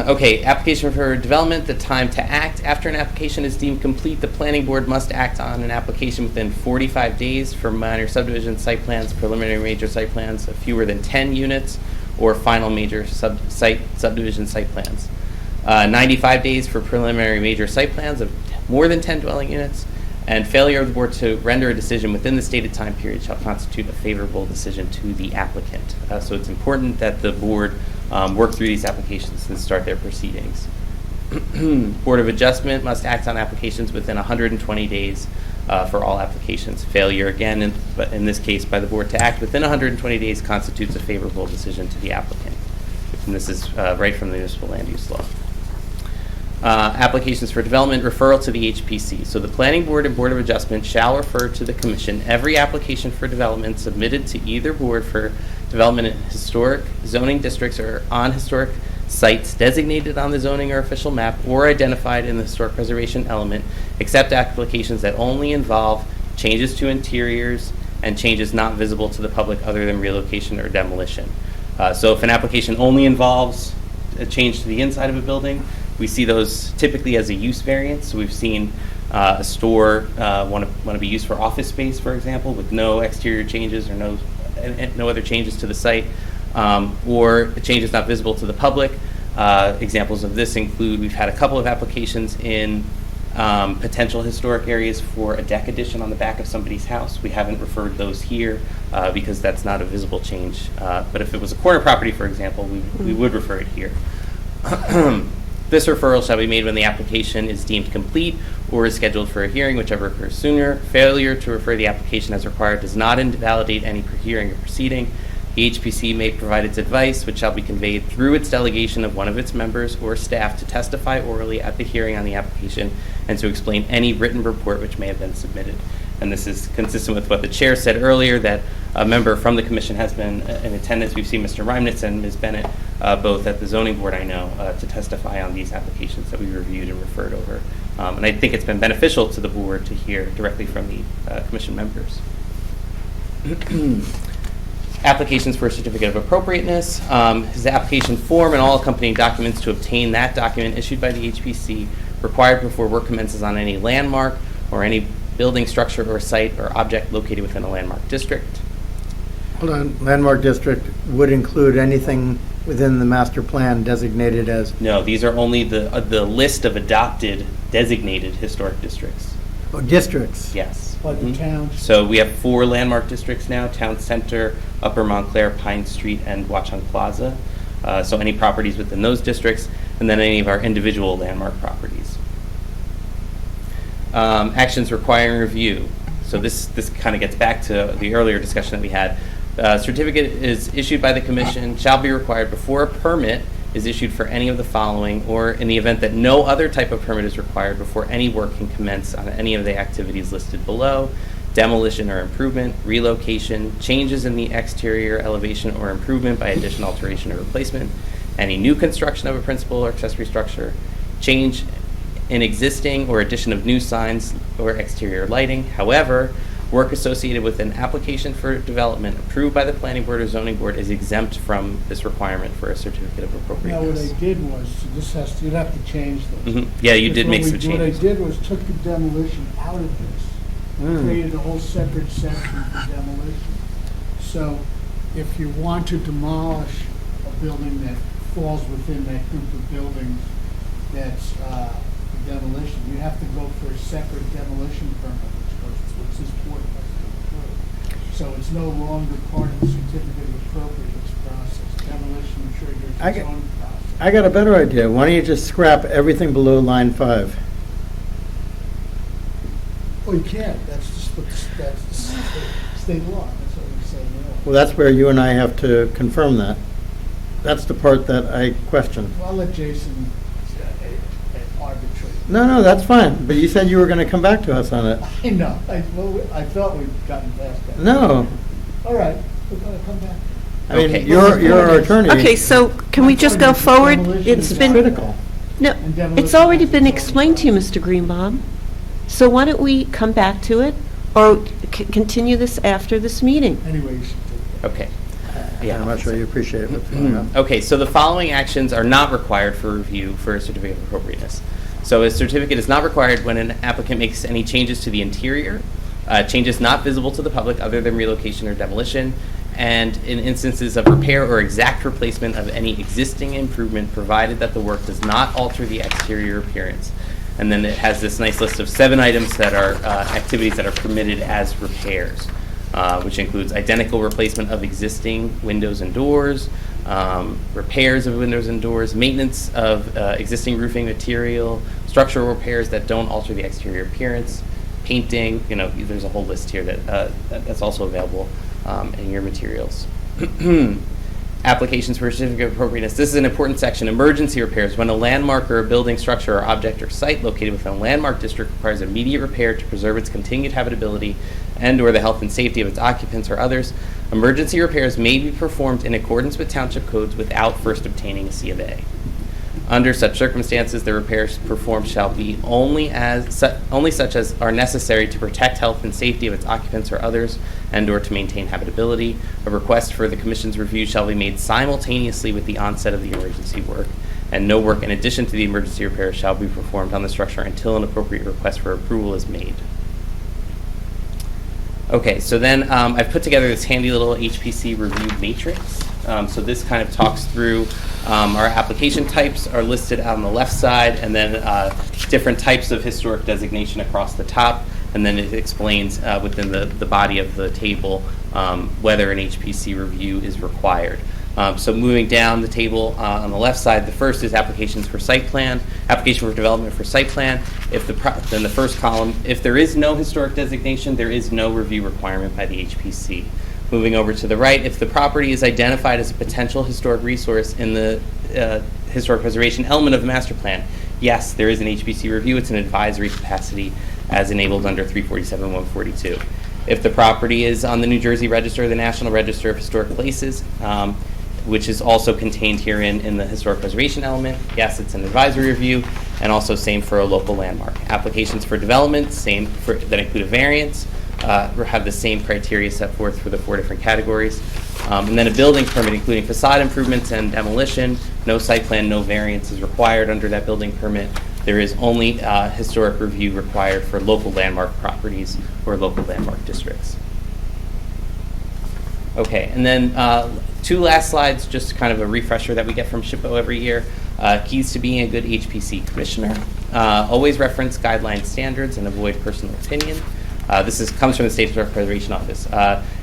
Okay, application for development, the time to act. After an application is deemed complete, the planning board must act on an application within 45 days for minor subdivision site plans, preliminary major site plans of fewer than 10 units, or final major subdivision site plans. 95 days for preliminary major site plans of more than 10 dwelling units, and failure of the board to render a decision within the stated time period shall constitute a favorable decision to the applicant. So it's important that the board work through these applications and start their proceedings. Board of Adjustment must act on applications within 120 days for all applications. Failure, again, but in this case, by the board to act within 120 days constitutes a favorable decision to the applicant. And this is right from the municipal land use law. Applications for development, referral to the HPC. So the Planning Board and Board of Adjustment shall refer to the Commission every application for development submitted to either board for development in historic zoning districts or on historic sites designated on the zoning or official map or identified in the historic preservation element, except applications that only involve changes to interiors and changes not visible to the public other than relocation or demolition. So if an application only involves a change to the inside of a building, we see those typically as a use variance. So we've seen a store want to be used for office space, for example, with no exterior changes or no other changes to the site, or changes not visible to the public. Examples of this include, we've had a couple of applications in potential historic areas for a deck addition on the back of somebody's house. We haven't referred those here because that's not a visible change. But if it was a corner property, for example, we would refer it here. This referral shall be made when the application is deemed complete or is scheduled for a hearing, whichever occurs sooner. Failure to refer the application as required does not invalidate any hearing or proceeding. The HPC may provide its advice, which shall be conveyed through its delegation of one of its members or staff to testify orally at the hearing on the application and to explain any written report which may have been submitted. And this is consistent with what the chair said earlier, that a member from the commission has been in attendance. We've seen Mr. Reimnitz and Ms. Bennett both at the zoning board, I know, to testify on these applications that we reviewed and referred over. And I think it's been beneficial to the board to hear directly from the commission members. Applications for a certificate of appropriateness. Is the application form and all accompanying documents to obtain that document issued by the HPC required before work commences on any landmark or any building, structure, or site or object located within a landmark district. Hold on, landmark district would include anything within the master plan designated as, No, these are only the list of adopted designated historic districts. districts. Yes. By the Mhm. towns. So we have 4 landmark districts now: Town Center, Upper Montclair, Pine Street, and Watchung Plaza. So any properties within those districts, and then any of our individual landmark properties. Actions requiring review. So this kind of gets back to the earlier discussion that we had. Certificate is issued by the commission, shall be required before a permit is issued for any of the following, or in the event that no other type of permit is required before any work can commence on any of the activities listed below: demolition or improvement, relocation, changes in the exterior elevation or improvement by addition, alteration, or replacement, any new construction of a principal or accessory structure, change in existing or addition of new signs or exterior lighting. However, work associated with an application for development approved by the planning board or zoning board is exempt from this requirement for a certificate of Now, what appropriateness. I did was, you'd have to change this. Mhm. Yeah, you did make some What I changes. did was took the demolition out of this, created a whole separate section for demolition. So if you want to demolish a building that falls within that group of buildings that's demolition, you have to go for a separate demolition permit, which this board has to approve. So it's no longer part of the certificate of appropriateness process. Demolition triggers I its get- own process. I got a better idea. Why don't you just scrap everything below line 5? Oh, you can't, that's just, that's the state law, that's what we're saying now. Well, that's where you and I have to confirm that. That's the part that I question. Well, I'll let Jason arbitrate. No, that's fine, but you said you were going to come back to us on it. I know, I thought we'd gotten past that. No. All right, we're gonna come back. I mean, Okay. you're our attorney. Okay, so can we just go forward? It's It's been, critical. no, it's already been explained to you, Mr. Greenbaum. So why don't we come back to it, or continue this after this meeting? Anyway, you should do Okay. I'm not sure you appreciate what's going on. Okay, so the following actions are not required for review for a certificate of appropriateness. So a certificate is not required when an applicant makes any changes to the interior, changes not visible to the public other than relocation or demolition, and in instances of repair or exact replacement of any existing improvement, provided that the work does not alter the exterior appearance. And then it has this nice list of 7 items that are activities that are permitted as repairs, which includes identical replacement of existing windows and doors, repairs of windows and doors, maintenance of existing roofing material, structural repairs that don't alter the exterior appearance, painting. There's a whole list here that's also available in your materials. Applications for a certificate of appropriateness. This is an important section. Emergency repairs. When a landmark or a building, structure, or object or site located within a landmark district requires immediate repair to preserve its continued habitability and/or the health and safety of its occupants or others, emergency repairs may be performed in accordance with township codes without first obtaining a C of A. Under such circumstances, the repairs performed shall be only such as are necessary to protect health and safety of its occupants or others, and/or to maintain habitability. A request for the Commission's review shall be made simultaneously with the onset of the emergency work, and no work in addition to the emergency repairs shall be performed on the structure until an appropriate request for approval is made. Okay, so then I've put together this handy little HPC review matrix. So this kind of talks through our application types are listed out on the left side, and then different types of historic designation across the top, and then it explains within the body of the table whether an HPC review is required. So moving down the table on the left side, the first is applications for site plan, application for development for site plan. Then the first column, if there is no historic designation, there is no review requirement by the HPC. Moving over to the right, if the property is identified as a potential historic resource in the historic preservation element of the master plan, yes, there is an HPC review. It's an advisory capacity as enabled under 347-142. If the property is on the New Jersey Register or the National Register of Historic Places, which is also contained herein in the historic preservation element, yes, it's an advisory review, and also same for a local landmark. Applications for development, same that include a variance, have the same criteria set forth for the 4 different categories. And then a building permit, including facade improvements and demolition. No site plan, no variance is required under that building permit. There is only historic review required for local landmark properties or local landmark districts. Okay, and then two last slides, just kind of a refresher that we get from SHPO every year. Keys to being a good HPC commissioner. Always reference guideline standards and avoid personal opinion. Comes from the State Historic Preservation Office.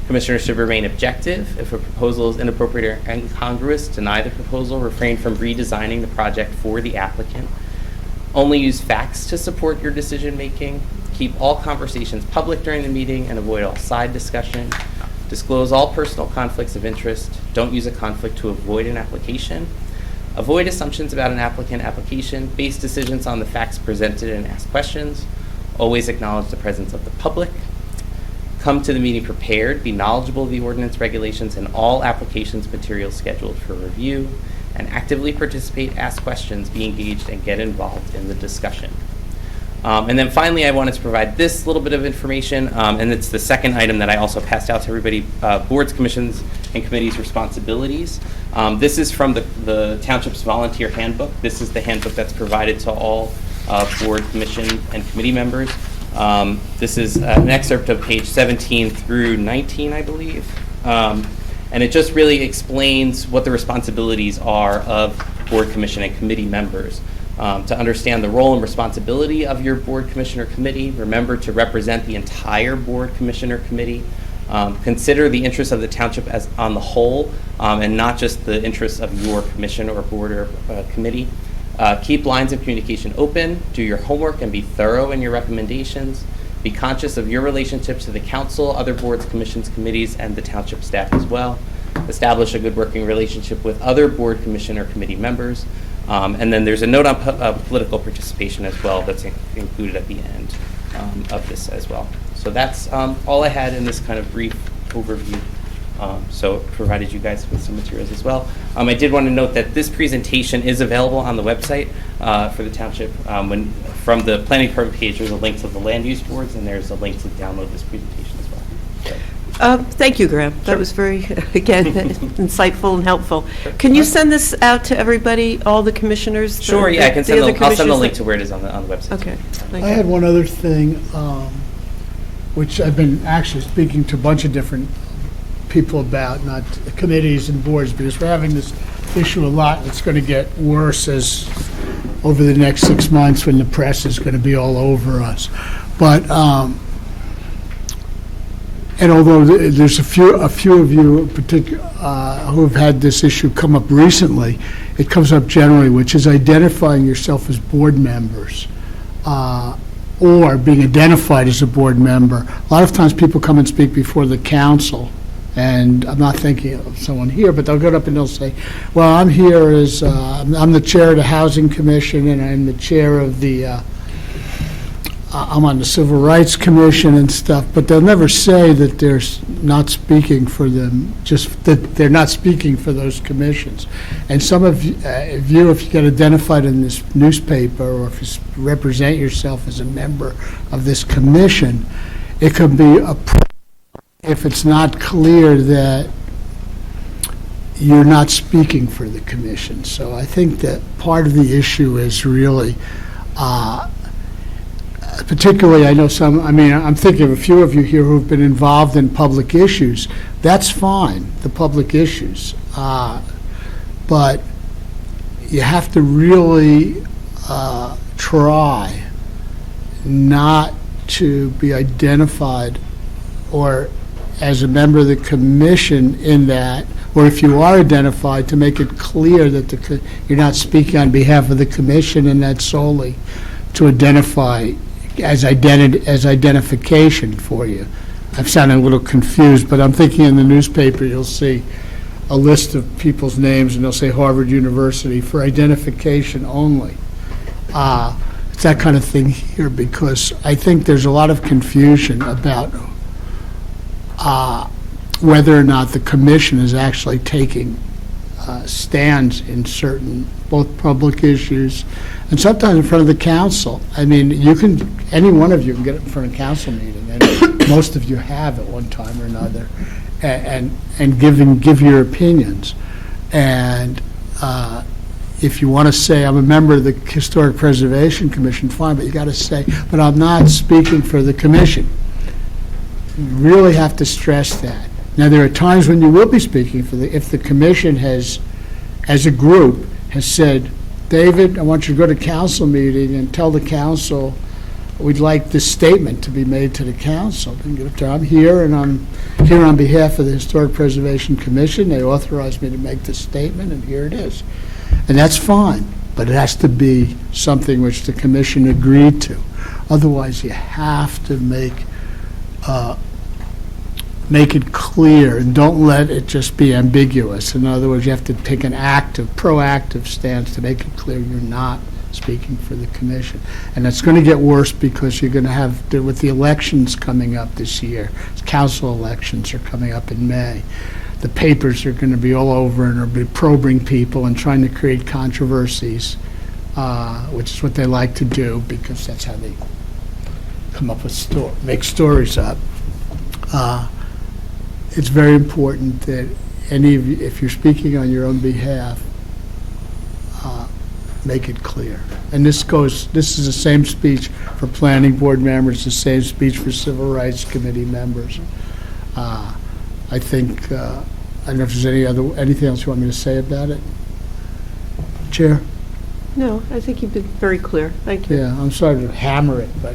Commissioners should remain objective. If a proposal is inappropriate or incongruous, deny the proposal. Refrain from redesigning the project for the applicant. Only use facts to support your decision making. Keep all conversations public during the meeting and avoid all side discussion. Disclose all personal conflicts of interest. Don't use a conflict to avoid an application. Avoid assumptions about an application. Base decisions on the facts presented and ask questions. Always acknowledge the presence of the public. Come to the meeting prepared. Be knowledgeable of the ordinance regulations and all applications materials scheduled for review. And actively participate, ask questions, be engaged, and get involved in the discussion. And then finally, I wanted to provide this little bit of information, and it's the second item that I also passed out to everybody, boards, commissions, and committees' responsibilities. This is from the Township's volunteer handbook. This is the handbook that's provided to all board, commission, and committee members. This is an excerpt of page 17 through 19, I believe. And it just really explains what the responsibilities are of board, commission, and committee members. To understand the role and responsibility of your board, commission, or committee, remember to represent the entire board, commission, or committee. Consider the interests of the township as on the whole, and not just the interests of your commission or board or committee. Keep lines of communication open, do your homework, and be thorough in your recommendations. Be conscious of your relationship to the council, other boards, commissions, committees, and the township staff as well. Establish a good working relationship with other board, commission, or committee members. And then there's a note on political participation as well that's included at the end of this as well. So that's all I had in this kind of brief overview. So provided you guys with some materials as well. I did want to note that this presentation is available on the website for the township. From the planning department page, there's a link to the land use boards, and there's a link to download this presentation as well. Thank you, Graham. That was very, again, insightful and helpful. Can you send this out to everybody, all the commissioners? Sure, yeah, I'll send the link to where it is on the website. Okay. Thank I you. had one other thing, which I've been actually speaking to a bunch of different people about, not committees and boards, because we're having this issue a lot. It's going to get worse as over the next 6 months when the press is going to be all over us. But and although there's a few of you in particular who have had this issue come up recently, it comes up generally, which is identifying yourself as board members or being identified as a board member. A lot of times people come and speak before the council, and I'm not thinking of someone here, but they'll go up and they'll say, well, I'm here as, I'm the chair of the Housing Commission, and I'm the chair of the, I'm on the Civil Rights Commission and stuff, but they'll never say that they're not speaking for them, just that they're not speaking for those commissions. And some of you, if you get identified in this newspaper, or if you represent yourself as a member of this commission, it could be a if it's not clear that you're not speaking for the commission. So I think that part of the issue is really, particularly I know I'm thinking of a few of you here who've been involved in public issues. That's fine, the public issues. But you have to really try not to be identified or as a member of the commission in that, or if you are identified, to make it clear that you're not speaking on behalf of the commission, and that's solely to identify as identification for you. I'm sounding a little confused, but I'm thinking in the newspaper you'll see a list of people's names, and they'll say Harvard University for identification only. It's that kind of thing here, because I think there's a lot of confusion about whether or not the commission is actually taking stands in certain, both public issues and sometimes in front of the council. I mean, any one of you can get in front of a council meeting, and most of you have at one time or another. and give your opinions. And if you want to say, I'm a member of the Historic Preservation Commission, fine, but you got to say, but I'm not speaking for the commission. You really have to stress that. Now, there are times when you will be speaking for if the commission has, as a group, has said, David, I want you to go to council meeting and tell the council we'd like this statement to be made to the council. Then get up there, I'm here, and I'm here on behalf of the Historic Preservation Commission. They authorized me to make this statement, and here it is. And that's fine, but it has to be something which the commission agreed to. Otherwise, you have to make it clear, and don't let it just be ambiguous. In other words, you have to take an proactive stance to make it clear you're not speaking for the commission. And it's going to get worse because you're going to have, with the elections coming up this year, council elections are coming up in May, the papers are going to be all over and are be probing people and trying to create controversies, which is what they like to do because that's how they come up with make stories up. It's very important that any of you, if you're speaking on your own behalf, make it clear. And this is the same speech for planning board members, the same speech for civil rights committee members. I think, I don't know if there's anything else you want me to say about it? Chair? No, I think you've been very clear. Thank you. Yeah, I'm sorry to hammer it, but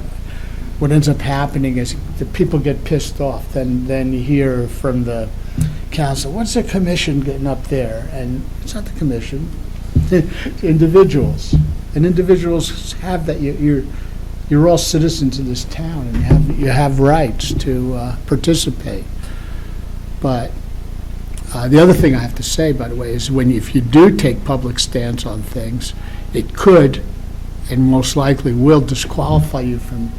what ends up happening is the people get pissed off. Then you hear from the council, what's the commission getting up there? And it's not the commission, it's individuals. And individuals have that. You're all citizens of this town, and you have rights to participate. But the other thing I have to say, by the way, is if you do take public stance on things, it could and most likely will disqualify you from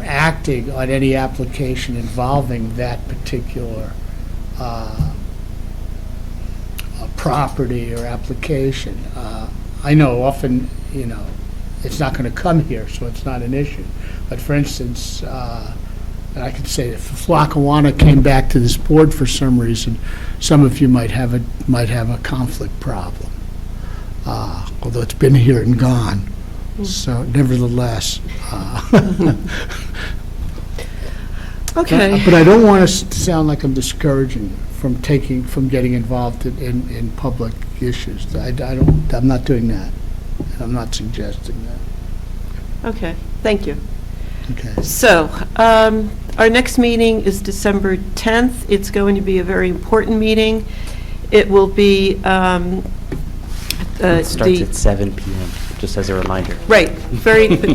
acting on any application involving that particular property or application. I know often, it's not going to come here, so it's not an issue. But for instance, and I could say if Lackawanna came back to this board for some reason, some of you might have a conflict problem, although it's been here and gone. So nevertheless, Okay. But I don't want us to sound like I'm discouraging you from getting involved in public issues. I'm not doing that. I'm not suggesting that. Okay, thank you. Okay. So, our next meeting is December 10th. It's going to be a very important meeting. It will be It starts at 7 p.m., just as a reminder. Right,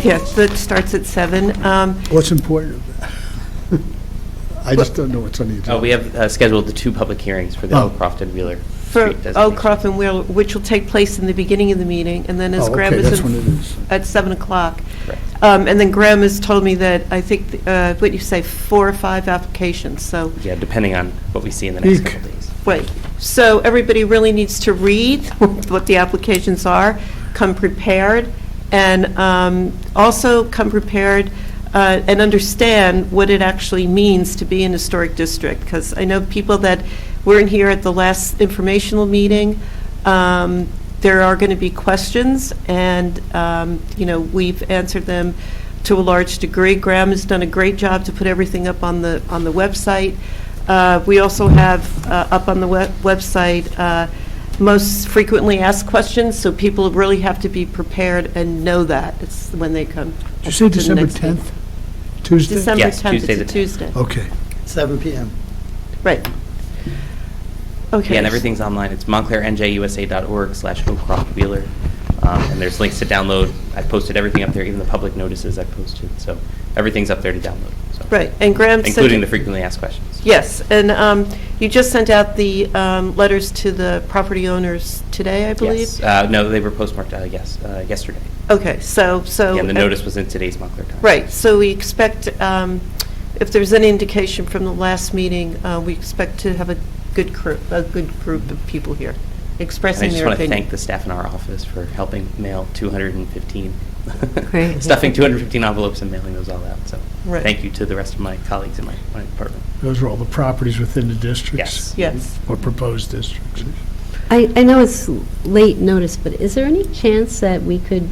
yes, it starts at 7. What's important? I just don't know what's on the agenda. We have scheduled the 2 public hearings for the Oh. Oakcroft and Wheeler For Street designation. Oakcroft and Wheeler, which will take place in the beginning of the meeting, and then as Oh, Graham okay, is that's when it is. at 7 o'clock. Correct. And then Graham has told me that, I think, what you say, 4 or 5 applications, so, Yeah, depending on what we see in the next Eek. couple days. wait. So everybody really needs to read what the applications are, come prepared, and also come prepared and understand what it actually means to be an historic district, because I know people that weren't here at the last informational meeting, there are going to be questions, and, we've answered them to a large degree. Graham has done a great job to put everything up on the website. We also have up on the website most frequently asked questions, so people really have to be prepared and know that. It's when they come. Did you say to the December next meeting. 10th? Tuesday? December Yes, 10th, Tuesday it's a the 10th. Tuesday. Okay. 7 p.m. Right. Okay. Yeah, and everything's online. It's montclairnjusa.org/Oakcroft Wheeler. And there's links to download. I've posted everything up there, even the public notices I've posted. So everything's up there to download. So. Right, and Graham said... Including the frequently asked questions. Yes, and you just sent out the letters to the property owners today, I believe? Yes. No, they were postmarked, yesterday. Okay, so... Yeah, and the notice was in today's Montclair Times. Right, so we expect, if there's any indication from the last meeting, we expect to have a good group of people here And I expressing just their want to opinion. thank the staff in our office for helping mail 215 Great. stuffing 215 envelopes and mailing those all out. So Right. thank you to the rest of my colleagues in my department. Those are all the properties within the districts? Yes. Yes. Or proposed districts? I know it's late notice, but is there any chance that we could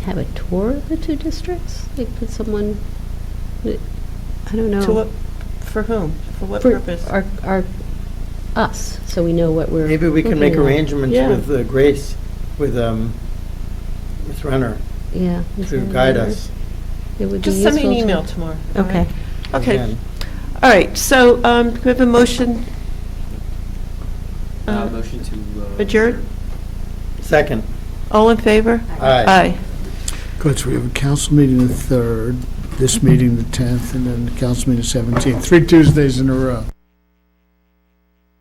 have a tour of the two districts? Like, could someone, I don't know. To what, for whom? For what For purpose? us, so we know what we're. Maybe we can make looking at. arrangements Yeah. with Grace, with Ms. Renner, Yeah. to guide us. It would be Just send me an useful to- email tomorrow. all Okay. right? Okay. Again. All right, so do we have a motion? Motion to Adjourn? Second. All in favor? Aye. Aye. Good, so we have a council meeting the 3rd, this meeting the 10th, and then the council meeting the 17th, 3 Tuesdays in a row.